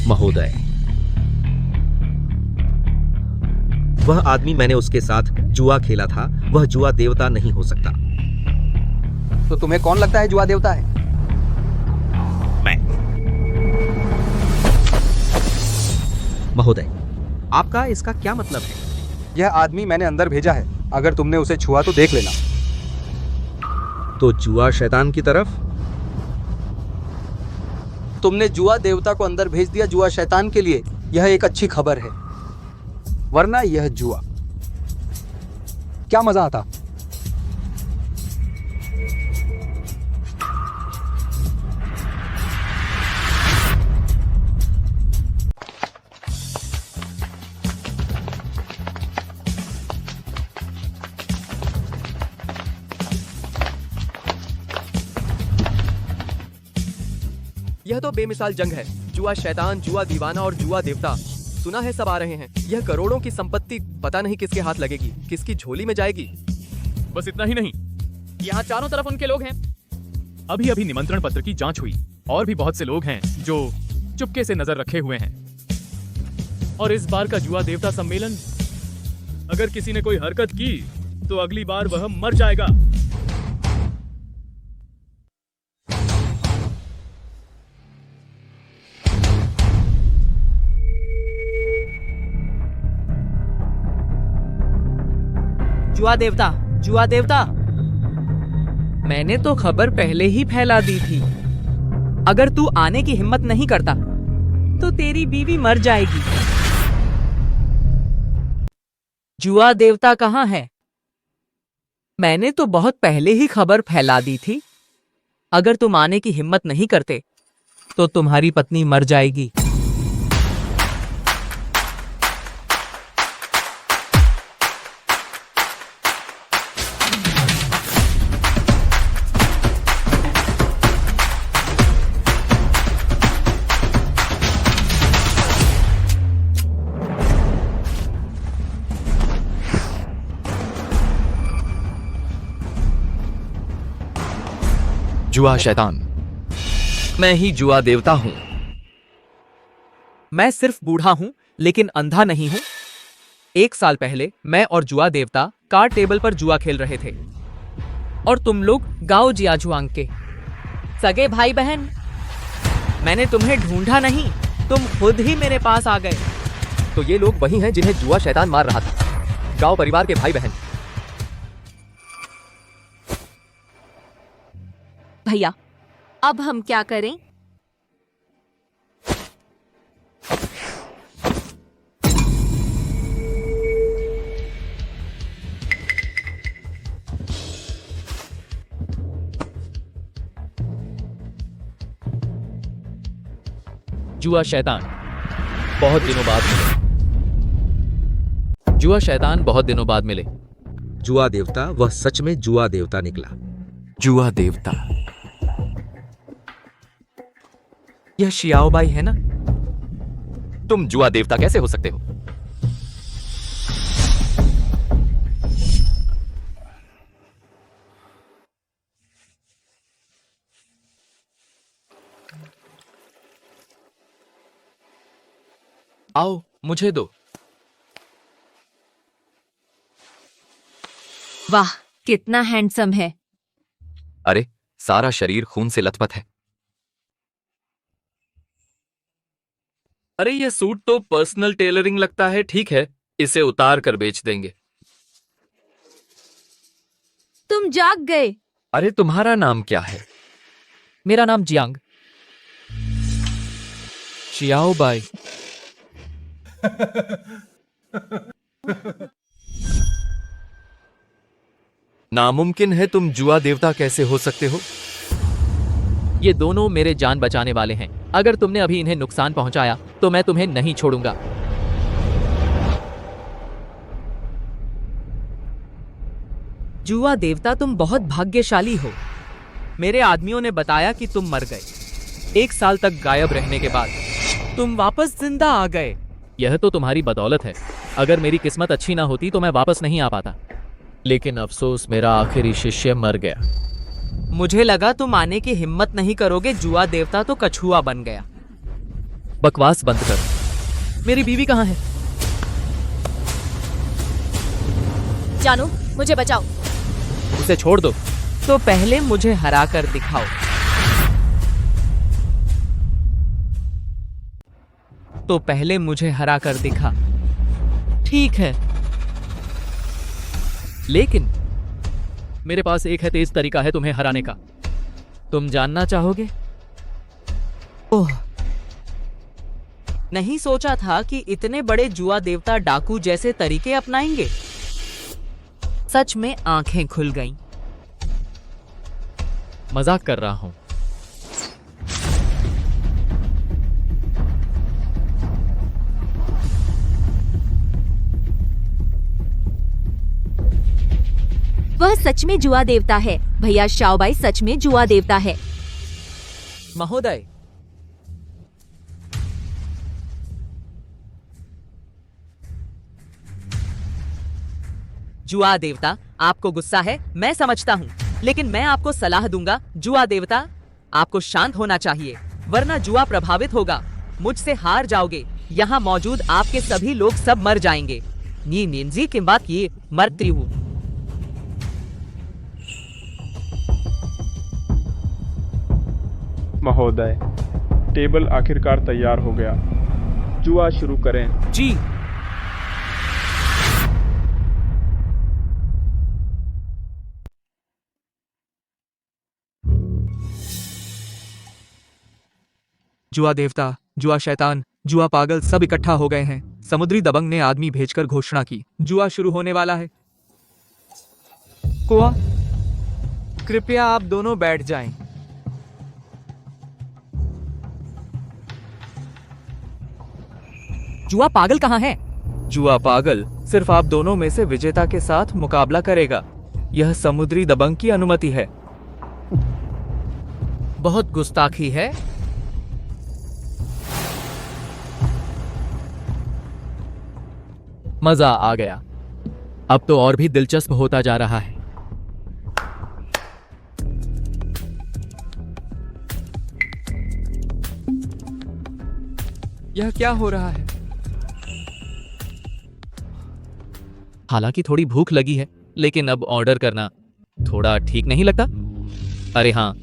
महोदय, वह आदमी मैंने उसके साथ जुआ खेला था, वह जुआ देवता नहीं हो सकता। तो तुम्हें कौन लगता है जुआ देवता है? मैं। महोदय, आपका इसका क्या मतलब है? यह आदमी मैंने अंदर भेजा है। अगर तुमने उसे छुआ तो देख लेना। तो जुआ शैतान की तरफ? तुमने जुआ देवता को अंदर भेज दिया जुआ शैतान के लिए। यह एक अच्छी खबर है, वरना यह जुआ क्या मजा आता। यह तो बेमिसाल जंग है। जुआ शैतान, जुआ दीवाना और जुआ देवता। सुना है सब आ रहे हैं। यह करोड़ों की संपत्ति पता नहीं किसके हाथ लगेगी, किसकी झोली में जाएगी। बस इतना ही नहीं, यहाँ चारों तरफ उनके लोग हैं। अभी अभी निमंत्रण पत्र की जांच हुई। और भी बहुत से लोग हैं जो चुपके से नजर रखे हुए हैं। और इस बार का जुआ देवता सम्मेलन, अगर किसी ने कोई हरकत की तो अगली बार वह मर जाएगा। जुआ देवता, जुआ देवता। मैंने तो खबर पहले ही फैला दी थी। अगर तू आने की हिम्मत नहीं करता तो तेरी बीवी मर जाएगी। जुआ देवता कहाँ है? मैंने तो बहुत पहले ही खबर फैला दी थी। अगर तुम आने की हिम्मत नहीं करते तो तुम्हारी पत्नी मर जाएगी। जुआ शैतान, मैं ही जुआ देवता हूं। मैं सिर्फ बूढ़ा हूं लेकिन अंधा नहीं हूं। 1 साल पहले मैं और जुआ देवता कार्ड टेबल पर जुआ खेल रहे थे और तुम लोग गाओ जियाजुआंग के सगे भाई बहन। मैंने तुम्हें ढूंढा नहीं, तुम खुद ही मेरे पास आ गए। तो ये लोग वही हैं जिन्हें जुआ शैतान मार रहा था। गांव परिवार के भाई बहन। भैया, अब हम क्या करें? जुआ शैतान बहुत दिनों बाद मिले। जुआ शैतान बहुत दिनों बाद मिले। जुआ देवता, वह सच में जुआ देवता निकला। जुआ देवता, यह शियाओबाई है ना? तुम जुआ देवता कैसे हो सकते हो? आओ, मुझे दो। वाह, कितना हैंडसम है। अरे, सारा शरीर खून से लथपथ है। अरे, यह सूट तो पर्सनल टेलरिंग लगता है। ठीक है, इसे उतार कर बेच देंगे। तुम जाग गए। अरे तुम्हारा नाम क्या है? मेरा नाम जियांग। Chiao by. नामुमकिन है, तुम जुआ देवता कैसे हो सकते हो? ये दोनों मेरे जान बचाने वाले हैं। अगर तुमने अभी इन्हें नुकसान पहुंचाया तो मैं तुम्हें नहीं छोड़ूंगा। जुआ देवता, तुम बहुत भाग्यशाली हो। मेरे आदमियों ने बताया कि तुम मर गए। 1 साल तक गायब रहने के बाद तुम वापस जिंदा आ गए। यह तो तुम्हारी बदौलत है। अगर मेरी किस्मत अच्छी ना होती तो मैं वापस नहीं आ पाता। लेकिन अफसोस, मेरा आखिरी शिष्य मर गया। मुझे लगा तुम आने की हिम्मत नहीं करोगे। जुआ देवता तो कछुआ बन गया। बकवास बंद कर। मेरी बीवी कहाँ है? जानू, मुझे बचाओ। उसे छोड़ दो। तो पहले मुझे हरा कर दिखाओ। तो पहले मुझे हरा कर दिखा। ठीक है, लेकिन मेरे पास एक है तेज तरीका है तुम्हें हराने का। तुम जानना चाहोगे? ओह, नहीं सोचा था कि इतने बड़े जुआ देवता डाकू जैसे तरीके अपनाएंगे। सच में आंखें खुल गईं। मजाक कर रहा हूं। वह सच में जुआ देवता है। भैया शाओबाई सच में जुआ देवता है। महोदय, जुआ देवता, आपको गुस्सा है, मैं समझता हूँ, लेकिन मैं आपको सलाह दूंगा। जुआ देवता, आपको शांत होना चाहिए, वरना जुआ प्रभावित होगा। मुझसे हार जाओगे। यहाँ मौजूद आपके सभी लोग सब मर जाएंगे। नी निंजी की बात ये मृत्यु। महोदय, टेबल आखिरकार तैयार हो गया। जुआ शुरू करें। जी। जुआ देवता, जुआ शैतान, जुआ पागल सब इकट्ठा हो गए हैं। समुद्री दबंग ने आदमी भेजकर घोषणा की, जुआ शुरू होने वाला है। कुआ, कृपया आप दोनों बैठ जाएं। जुआ पागल कहाँ है? जुआ पागल सिर्फ आप दोनों में से विजेता के साथ मुकाबला करेगा। यह समुद्री दबंग की अनुमति है। बहुत गुस्ताखी है। मजा आ गया। अब तो और भी दिलचस्प होता जा रहा है। यह क्या हो रहा है? हालांकि थोड़ी भूख लगी है, लेकिन अब ऑर्डर करना थोड़ा ठीक नहीं लगता। अरे हाँ,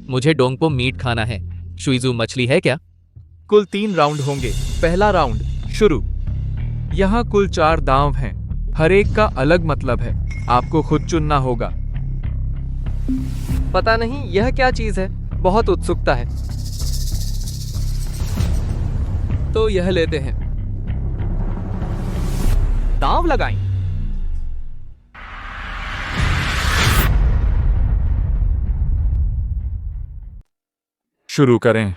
मुझे डोंगपो मीट खाना है। शुइजू मछली है क्या? कुल 3 राउंड होंगे। पहला राउंड शुरू। यहाँ कुल 4 दांव हैं। हर एक का अलग मतलब है। आपको खुद चुनना होगा। पता नहीं यह क्या चीज है, बहुत उत्सुकता है। तो यह लेते हैं। दांव लगाएं। शुरू करें।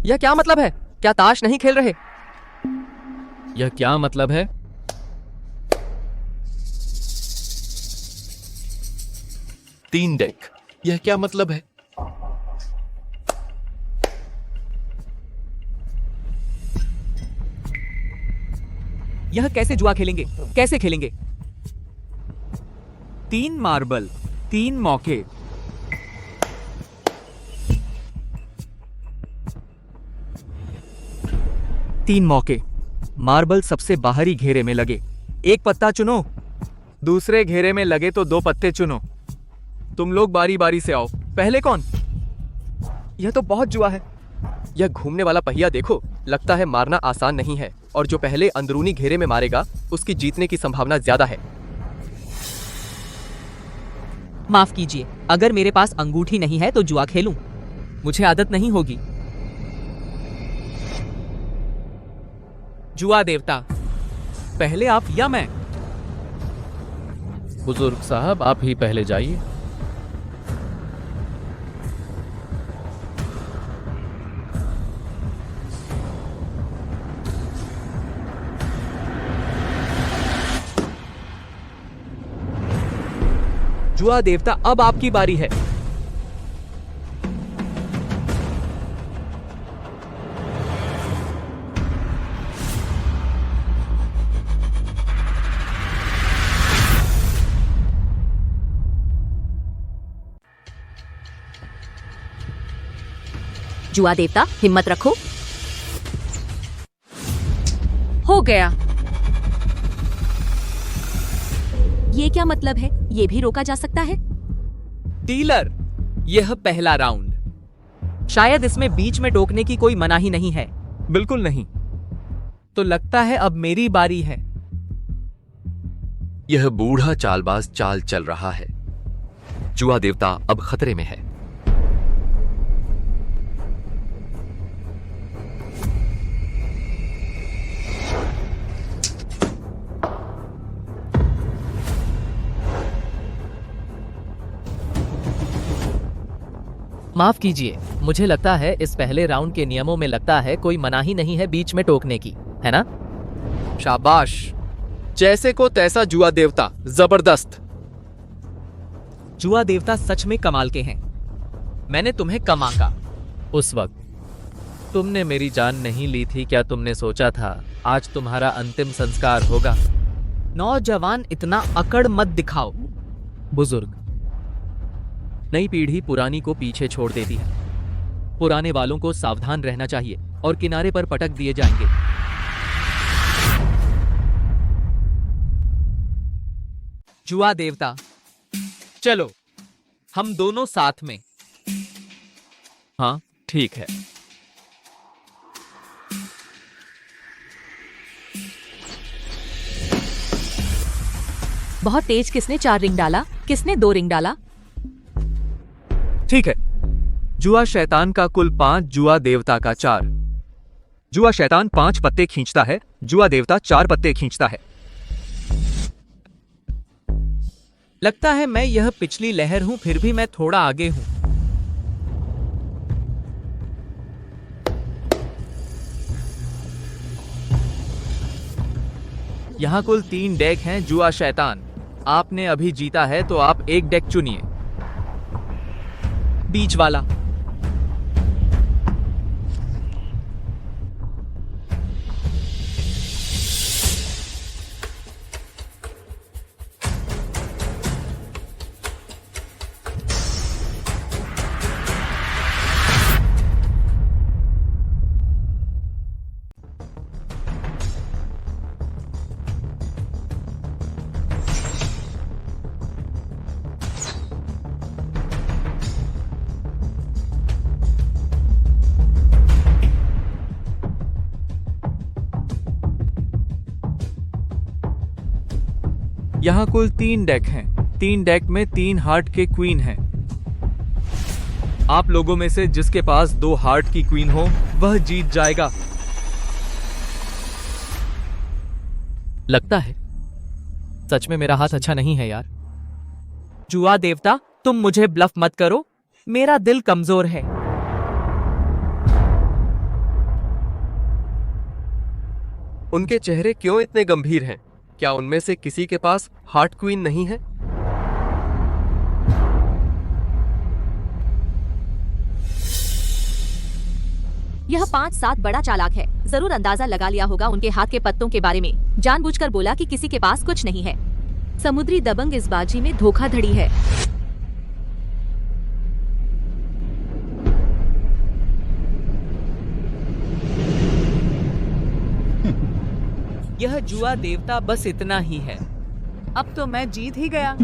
यह क्या मतलब है? क्या ताश नहीं खेल रहे? यह क्या मतलब है? तीन डेक। यह क्या मतलब है? यह कैसे जुआ खेलेंगे? कैसे खेलेंगे? 3 मार्बल, 3 मौके। तीन मौके। मार्बल सबसे बाहरी घेरे में लगे। एक पत्ता चुनो। दूसरे घेरे में लगे तो 2 पत्ते चुनो। तुम लोग बारी बारी से आओ। पहले कौन? यह तो बहुत जुआ है। यह घूमने वाला पहिया देखो, लगता है मारना आसान नहीं है, और जो पहले अंदरूनी घेरे में मारेगा उसकी जीतने की संभावना ज्यादा है। माफ कीजिए, अगर मेरे पास अंगूठी नहीं है तो जुआ खेलूं? मुझे आदत नहीं होगी। जुआ देवता, पहले आप या मैं? बुजुर्ग साहब, आप ही पहले जाइए। जुआ देवता, अब आपकी बारी है। जुआ देवता, हिम्मत रखो। हो गया। ये क्या मतलब है? ये भी रोका जा सकता है? डीलर, यह पहला राउंड। शायद इसमें बीच में टोकने की कोई मनाही नहीं है। बिल्कुल नहीं। तो लगता है अब मेरी बारी है। यह बूढ़ा चालबाज चाल चल रहा है। जुआ देवता अब खतरे में है। माफ कीजिए, मुझे लगता है इस पहले राउंड के नियमों में लगता है कोई मनाही नहीं है बीच में टोकने की, है ना? शाबाश, जैसे को तैसा जुआ देवता, जबरदस्त। जुआ देवता सच में कमाल के हैं। मैंने तुम्हें कम आंका। उस वक्त तुमने मेरी जान नहीं ली थी। क्या तुमने सोचा था आज तुम्हारा अंतिम संस्कार होगा? नौजवान, इतना अकड़ मत दिखाओ। बुजुर्ग, नई पीढ़ी पुरानी को पीछे छोड़ देती है। पुराने वालों को सावधान रहना चाहिए और किनारे पर पटक दिए जाएंगे। जुआ देवता, चलो हम दोनों साथ में। हाँ, ठीक है। बहुत तेज किसने 4 रिंग डाला, किसने 2 रिंग डाला? ठीक है। जुआ शैतान का कुल 5, जुआ देवता का 4। जुआ शैतान 5 पत्ते खींचता है, जुआ देवता 4 पत्ते खींचता है। लगता है मैं यह पिछली लहर हूं, फिर भी मैं थोड़ा आगे हूं। यहां कुल 3 डेक हैं। जुआ शैतान, आपने अभी जीता है तो आप एक डेक चुनिए। बीच वाला। यहां कुल 3 डेक हैं। 3 डेक में 3 हार्ट के क्वीन हैं। आप लोगों में से जिसके पास 2 हार्ट की क्वीन हो वह जीत जाएगा। लगता है सच में मेरा हाथ अच्छा नहीं है यार। जुआ देवता, तुम मुझे ब्लफ मत करो, मेरा दिल कमजोर है। उनके चेहरे क्यों इतने गंभीर हैं? क्या उनमें से किसी के पास हार्ट क्वीन नहीं है? यह 5-7 बड़ा चालाक है। जरूर अंदाजा लगा लिया होगा उनके हाथ के पत्तों के बारे में। जानबूझकर बोला कि किसी के पास कुछ नहीं है। समुद्री दबंग इस बाजी में धोखाधड़ी है। यह जुआ देवता बस इतना ही है। अब तो मैं जीत ही गया।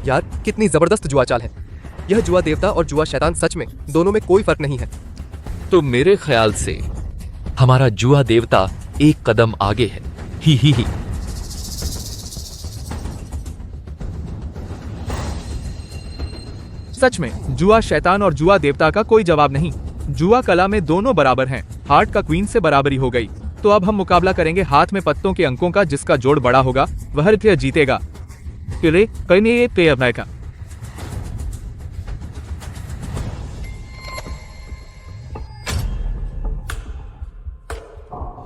यार कितनी जबरदस्त जुआ चाल है। यह जुआ देवता और जुआ शैतान सच में दोनों में कोई फर्क नहीं है। तो मेरे ख्याल से हमारा जुआ देवता एक कदम आगे है। ही। सच में जुआ शैतान और जुआ देवता का कोई जवाब नहीं। जुआ कला में दोनों बराबर हैं। हार्ट का क्वीन से बराबरी हो गई। तो अब हम मुकाबला करेंगे हाथ में पत्तों के अंकों का। जिसका जोड़ बड़ा होगा वह जीतेगा। का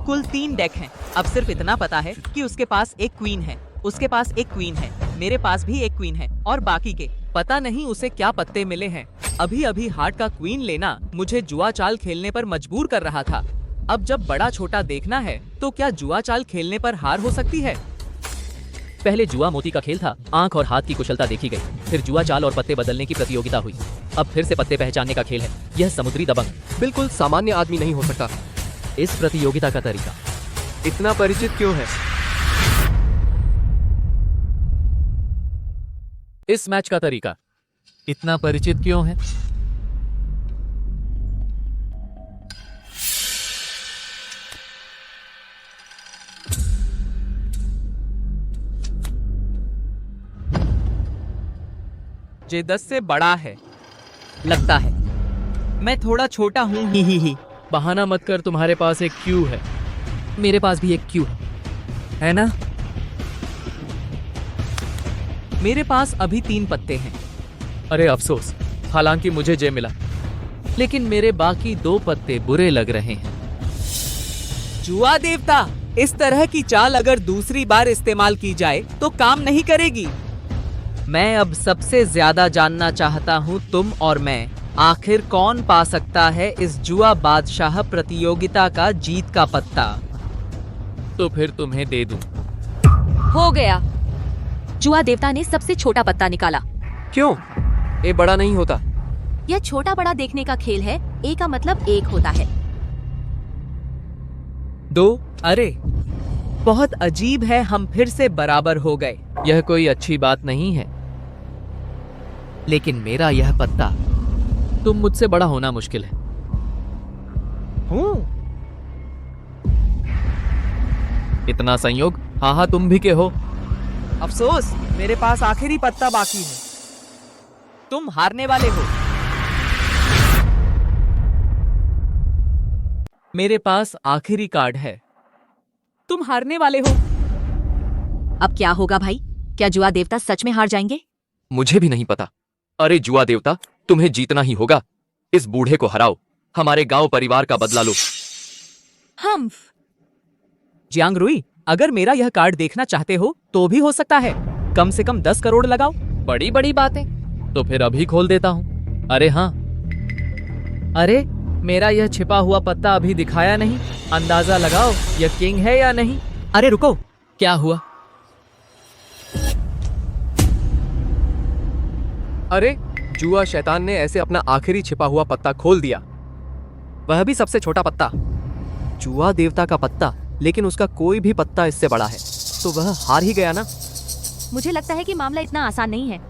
कुल 3 डेक हैं। अब सिर्फ इतना पता है कि उसके पास एक क्वीन है, उसके पास एक क्वीन है, मेरे पास भी एक क्वीन है और बाकी के पता नहीं उसे क्या पत्ते मिले हैं। अभी अभी हार्ट का क्वीन लेना मुझे जुआ चाल खेलने पर मजबूर कर रहा था। अब जब बड़ा छोटा देखना है तो क्या जुआ चाल खेलने पर हार हो सकती है? पहले जुआ मोती का खेल था, आंख और हाथ की कुशलता देखी गई। फिर जुआ चाल और पत्ते बदलने की प्रतियोगिता हुई। अब फिर से पत्ते पहचानने का खेल है। यह समुद्री दबंग बिल्कुल सामान्य आदमी नहीं हो सकता। इस प्रतियोगिता का तरीका इतना परिचित क्यों है? इस मैच का तरीका इतना परिचित क्यों है? जे 10 से बड़ा है लगता है। मैं थोड़ा छोटा हूँ। ही। बहाना मत कर, तुम्हारे पास एक क्यू है। मेरे पास भी एक क्यू है ना? मेरे पास अभी 3 पत्ते हैं। अरे अफसोस, हालांकि मुझे जे मिला। लेकिन मेरे बाकी 2 पत्ते बुरे लग रहे हैं। जुआ देवता, इस तरह की चाल अगर दूसरी बार इस्तेमाल की जाए तो काम नहीं करेगी। मैं अब सबसे ज्यादा जानना चाहता हूँ तुम और मैं। आखिर कौन पा सकता है इस जुआ बादशाह प्रतियोगिता का जीत का पत्ता? तो फिर तुम्हें दे दूं। हो गया। जुआ देवता ने सबसे छोटा पत्ता निकाला। क्यों? ये बड़ा नहीं होता। यह छोटा बड़ा देखने का खेल है। ए का मतलब 1 होता है। 2। अरे बहुत अजीब है, हम फिर से बराबर हो गए। यह कोई अच्छी बात नहीं है। लेकिन मेरा यह पत्ता, तुम मुझसे बड़ा होना मुश्किल है। इतना संयोग? हाँ, तुम भी के हो। अफसोस, मेरे पास आखिरी पत्ता बाकी है। तुम हारने वाले हो। मेरे पास आखिरी कार्ड है। तुम हारने वाले हो। अब क्या होगा भाई? क्या जुआ देवता सच में हार जाएंगे? मुझे भी नहीं पता। अरे जुआ देवता, तुम्हें जीतना ही होगा। इस बूढ़े को हराओ, हमारे गांव परिवार का बदला लो। हम जियांग रुई, अगर मेरा यह कार्ड देखना चाहते हो तो भी हो सकता है। कम से कम 10 करोड़ लगाओ। बड़ी बड़ी बातें। तो फिर अभी खोल देता हूँ। अरे हाँ, अरे मेरा यह छिपा हुआ पत्ता अभी दिखाया नहीं। अंदाजा लगाओ यह किंग है या नहीं। अरे रुको, क्या हुआ? अरे जुआ शैतान ने ऐसे अपना आखिरी छिपा हुआ पत्ता खोल दिया, वह भी सबसे छोटा पत्ता। जुआ देवता का पत्ता, लेकिन उसका कोई भी पत्ता इससे बड़ा है, तो वह हार ही गया ना। मुझे लगता है कि मामला इतना आसान नहीं है।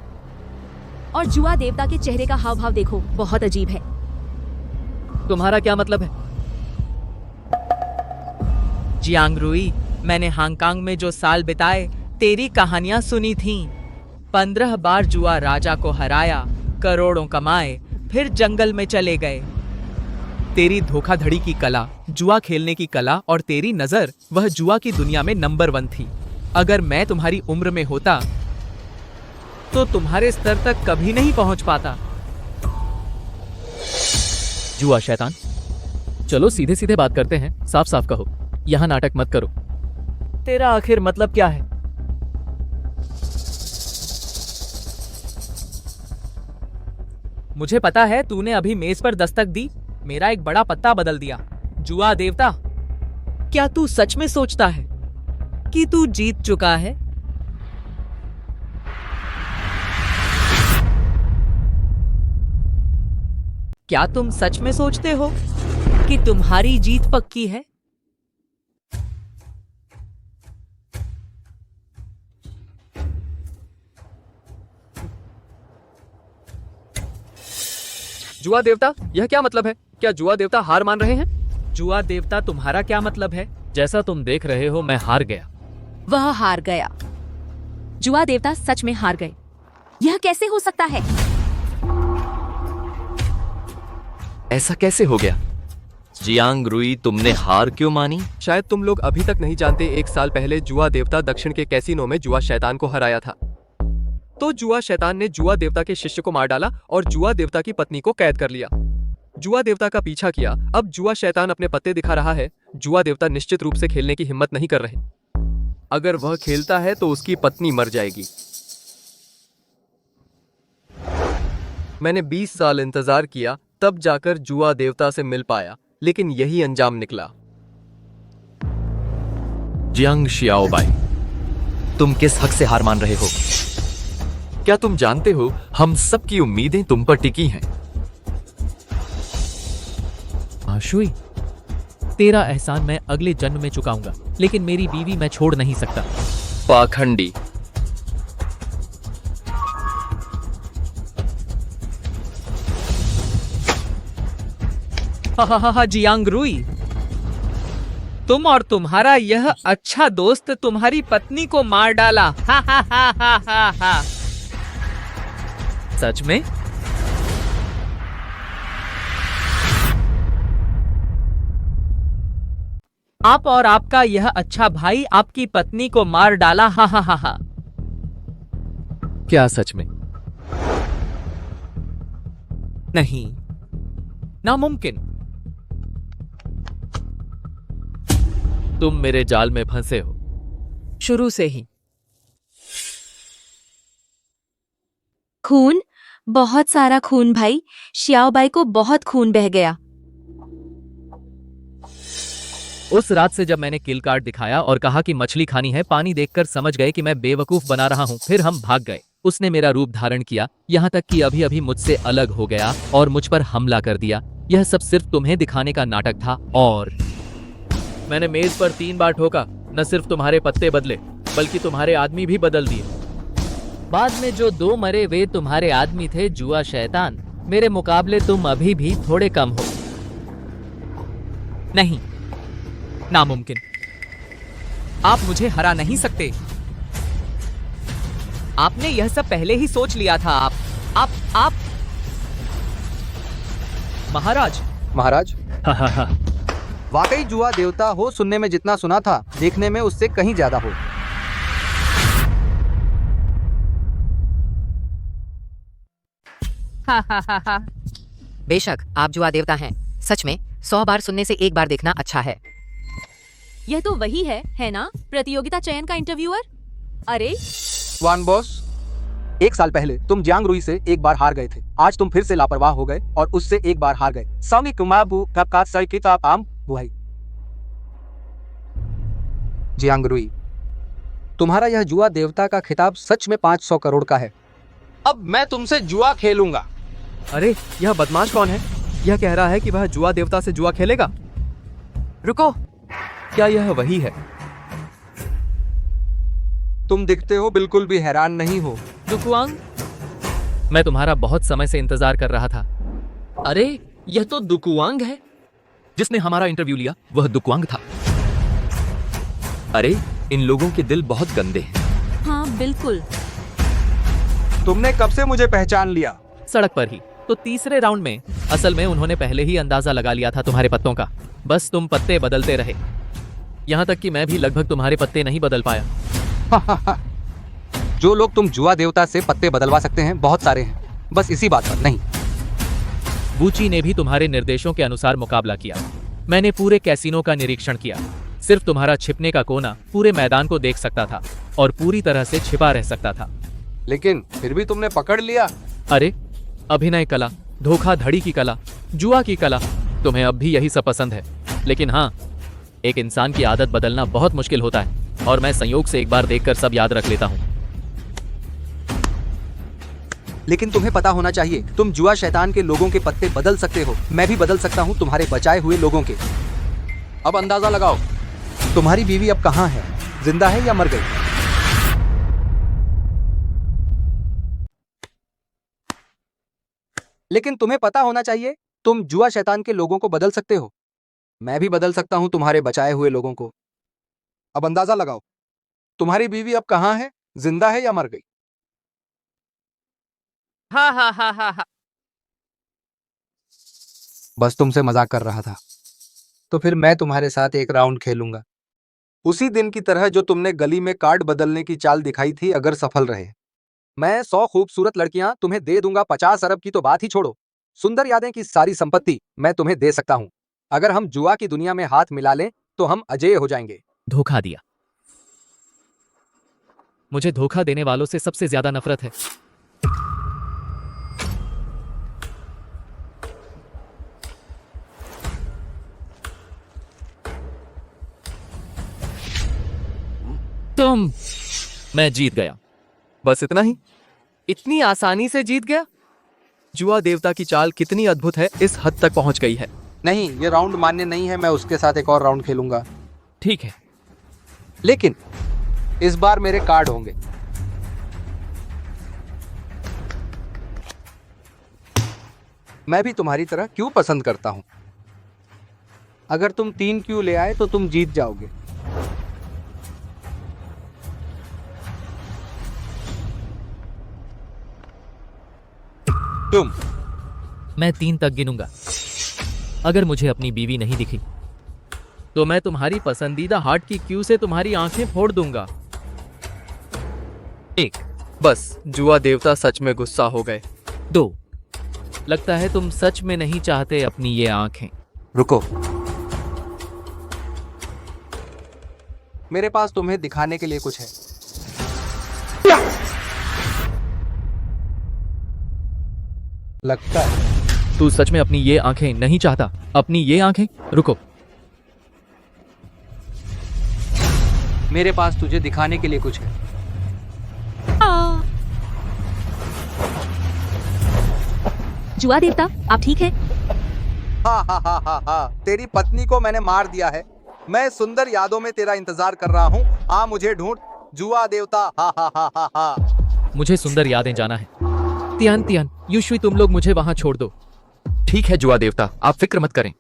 और जुआ देवता के चेहरे का हाव भाव देखो, बहुत अजीब है। तुम्हारा क्या मतलब है? जियांग रुई, मैंने हांगकांग में जो साल बिताए तेरी कहानियां सुनी थीं। 15 बार जुआ राजा को हराया, करोड़ों कमाए, फिर जंगल में चले गए। तेरी धोखाधड़ी की कला, जुआ खेलने की कला और तेरी नजर, वह जुआ की दुनिया में नंबर 1 थी। अगर मैं तुम्हारी उम्र में होता तो तुम्हारे स्तर तक कभी नहीं पहुंच पाता। जुआ शैतान, चलो सीधे सीधे बात करते हैं। साफ साफ कहो, यहाँ नाटक मत करो। तेरा आखिर मतलब क्या है? मुझे पता है तूने अभी मेज पर दस्तक दी, मेरा एक बड़ा पत्ता बदल दिया। जुआ देवता, क्या तू सच में सोचता है कि तू जीत चुका है? क्या तुम सच में सोचते हो कि तुम्हारी जीत पक्की है? जुआ देवता, यह क्या मतलब है? क्या जुआ देवता हार मान रहे हैं? जुआ देवता, तुम्हारा क्या मतलब है? जैसा तुम देख रहे हो, मैं हार गया। वह हार गया। जुआ देवता सच में हार गए। यह कैसे हो सकता है? ऐसा कैसे हो गया? जियांग रुई, तुमने हार क्यों मानी? शायद तुम लोग अभी तक नहीं जानते, 1 साल पहले जुआ देवता दक्षिण के कैसीनो में जुआ शैतान को हराया था। तो जुआ शैतान ने जुआ देवता के शिष्य को मार डाला और जुआ देवता की पत्नी को कैद कर लिया। जुआ देवता का पीछा किया। अब जुआ शैतान अपने पत्ते दिखा रहा है। जुआ देवता निश्चित रूप से खेलने की हिम्मत नहीं कर रहे। अगर वह खेलता है तो उसकी पत्नी मर जाएगी। मैंने 20 साल इंतजार किया, तब जाकर जुआ देवता से मिल पाया, लेकिन यही अंजाम निकला। जियांग शियाओबाई, तुम किस हक से हार मान रहे हो? क्या तुम जानते हो हम सबकी उम्मीदें तुम पर टिकी हैं? आशुई, तेरा एहसान मैं अगले जन्म में चुकाऊंगा, लेकिन मेरी बीवी मैं छोड़ नहीं सकता। पाखंडी। हा जियांग रुई, तुम और तुम्हारा यह अच्छा दोस्त तुम्हारी पत्नी को मार डाला। हा हा हा हा हा हा। सच में? आप और आपका यह अच्छा भाई आपकी पत्नी को मार डाला। हा हा हा हा। क्या सच में? नहीं, नामुमकिन। तुम मेरे जाल में फंसे हो शुरू से ही। खून, बहुत सारा खून भाई। शियाओबाई को बहुत खून बह गया। उस रात से जब मैंने किल कार्ड दिखाया और कहा कि मछली खानी है, पानी देखकर समझ गए कि मैं बेवकूफ बना रहा हूं। फिर हम भाग गए। उसने मेरा रूप धारण किया, यहाँ तक कि अभी अभी मुझसे अलग हो गया और मुझ पर हमला कर दिया। यह सब सिर्फ तुम्हें दिखाने का नाटक था। और मैंने मेज पर 3 बार ठोका। न सिर्फ तुम्हारे पत्ते बदले, बल्कि तुम्हारे आदमी भी बदल दिए। बाद में जो 2 मरे वे तुम्हारे आदमी थे, जुआ शैतान। मेरे मुकाबले तुम अभी भी थोड़े कम हो। नहीं, नामुमकिन। आप मुझे हरा नहीं सकते। आपने यह सब पहले ही सोच लिया था। आप महाराज, वाकई जुआ देवता हो, सुनने में जितना सुना था, देखने में उससे कहीं ज्यादा हो। बेशक आप जुआ देवता हैं। सच में 100 बार सुनने से 1 बार देखना अच्छा है। यह तो वही है ना? प्रतियोगिता चयन का इंटरव्यूअर। अरे स्वान बॉस, 1 साल पहले तुम जियांग रुई से 1 बार हार गए थे। आज तुम फिर से लापरवाह हो गए और उससे 1 बार हार गए। साउनी कुमाबू कपका सर किताब आम बुहाई। जियांग रुई, तुम्हारा यह जुआ देवता का खिताब सच में 500 करोड़ का है। अब मैं तुमसे जुआ खेलूंगा। अरे यह बदमाश कौन है? यह कह रहा है कि वह जुआ देवता से जुआ खेलेगा। रुको, क्या यह वही है? तुम दिखते हो बिल्कुल भी हैरान नहीं हो। दुकुआंग, मैं तुम्हारा बहुत समय से इंतजार कर रहा था। अरे यह तो दुकुआंग है। जिसने हमारा इंटरव्यू लिया वह दुकुआंग था। अरे इन लोगों के दिल बहुत गंदे हैं। हाँ बिल्कुल। तुमने कब से मुझे पहचान लिया? सड़क पर ही। तो तीसरे राउंड में असल में उन्होंने पहले ही अंदाजा लगा लिया था तुम्हारे पत्तों का। बस तुम पत्ते बदलते रहे, यहाँ तक कि मैं भी लगभग तुम्हारे पत्ते नहीं बदल पाया। जो लोग तुम जुआ देवता से पत्ते बदलवा सकते हैं बहुत सारे हैं, बस इसी बात पर नहीं। बूची ने भी तुम्हारे निर्देशों के अनुसार मुकाबला किया। मैंने पूरे कैसीनो का निरीक्षण किया। सिर्फ तुम्हारा छिपने का कोना पूरे मैदान को देख सकता था और पूरी तरह से छिपा रह सकता था। लेकिन फिर भी तुमने पकड़ लिया। अरे अभिनय कला, धोखाधड़ी की कला, जुआ की कला, तुम्हें अब भी यही सब पसंद है। लेकिन हाँ, एक इंसान की आदत बदलना बहुत मुश्किल होता है और मैं संयोग से एक बार देखकर सब याद रख लेता हूँ। लेकिन तुम्हें पता होना चाहिए, तुम जुआ शैतान के लोगों के पत्ते बदल सकते हो। मैं भी बदल सकता हूँ तुम्हारे बचाए हुए लोगों के। अब अंदाजा लगाओ, तुम्हारी बीवी अब कहाँ है? जिंदा है या मर गई? लेकिन तुम्हें पता होना चाहिए, तुम जुआ शैतान के लोगों को बदल सकते हो। मैं भी बदल सकता हूं तुम्हारे बचाए हुए लोगों को। अब अंदाजा लगाओ, तुम्हारी बीवी अब कहां है, जिंदा है या मर गई? हा हा हा हा हा। बस तुमसे मजाक कर रहा था। तो फिर मैं तुम्हारे साथ एक राउंड खेलूंगा, उसी दिन की तरह जो तुमने गली में कार्ड बदलने की चाल दिखाई थी। अगर सफल रहे, मैं 100 खूबसूरत लड़कियां तुम्हें दे दूंगा। 50 अरब की तो बात ही छोड़ो, सुंदर यादें की सारी संपत्ति मैं तुम्हें दे सकता हूं। अगर हम जुआ की दुनिया में हाथ मिला लें तो हम अजेय हो जाएंगे। धोखा दिया। मुझे धोखा देने वालों से सबसे ज्यादा नफरत है। मैं जीत गया। बस इतना ही? इतनी आसानी से जीत गया? जुआ देवता की चाल कितनी अद्भुत है, इस हद तक पहुंच गई है। नहीं, ये राउंड मान्य नहीं है। मैं उसके साथ एक और राउंड खेलूंगा। ठीक है, लेकिन इस बार मेरे कार्ड होंगे। मैं भी तुम्हारी तरह क्यों पसंद करता हूं। अगर तुम 3 क्यू ले आए तो तुम जीत जाओगे। मैं 3 तक गिनूंगा। अगर मुझे अपनी बीवी नहीं दिखी तो मैं तुम्हारी पसंदीदा हार्ट की क्यू से तुम्हारी आंखें फोड़ दूंगा। 1, बस जुआ देवता सच में गुस्सा हो गए। 2, लगता है तुम सच में नहीं चाहते अपनी ये आंखें। रुको, मेरे पास तुम्हें दिखाने के लिए कुछ है। लगता है तू सच में अपनी ये आंखें नहीं चाहता। अपनी ये आंखें? रुको, मेरे पास तुझे दिखाने के लिए कुछ है। जुआ देवता, आप ठीक हैं? हा हा हा हा हा, तेरी पत्नी को मैंने मार दिया है। मैं सुंदर यादों में तेरा इंतजार कर रहा हूँ। आ मुझे ढूंढ, जुआ देवता। हा हा हा हा हा। मुझे सुंदर यादें जाना है। तियान, युश्वी, तुम लोग मुझे वहां छोड़ दो। ठीक है जुआ देवता, आप फिक्र मत करें।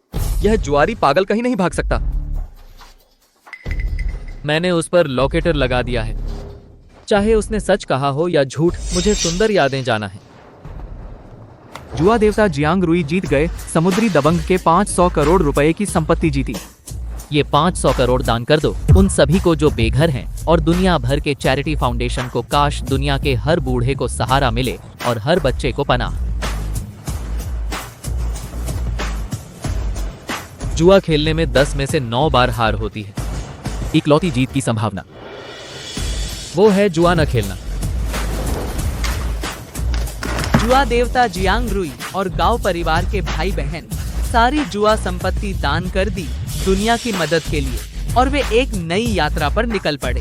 यह जुआरी पागल कहीं नहीं भाग सकता। मैंने उस पर लोकेटर लगा दिया है। चाहे उसने सच कहा हो या झूठ, मुझे सुंदर यादें जाना है। जुआ देवता जियांग रुई जीत गए। समुद्री दबंग के 500 करोड़ रुपए की संपत्ति जीती। ये 500 करोड़ दान कर दो उन सभी को जो बेघर हैं, और दुनिया भर के चैरिटी फाउंडेशन को। काश दुनिया के हर बूढ़े को सहारा मिले और हर बच्चे को पनाह। जुआ खेलने में 10 में से 9 बार हार होती है। इकलौती जीत की संभावना वो है जुआ न खेलना। जुआ देवता जियांग रुई और गांव परिवार के भाई बहन सारी जुआ संपत्ति दान कर दी दुनिया की मदद के लिए, और वे एक नई यात्रा पर निकल पड़े।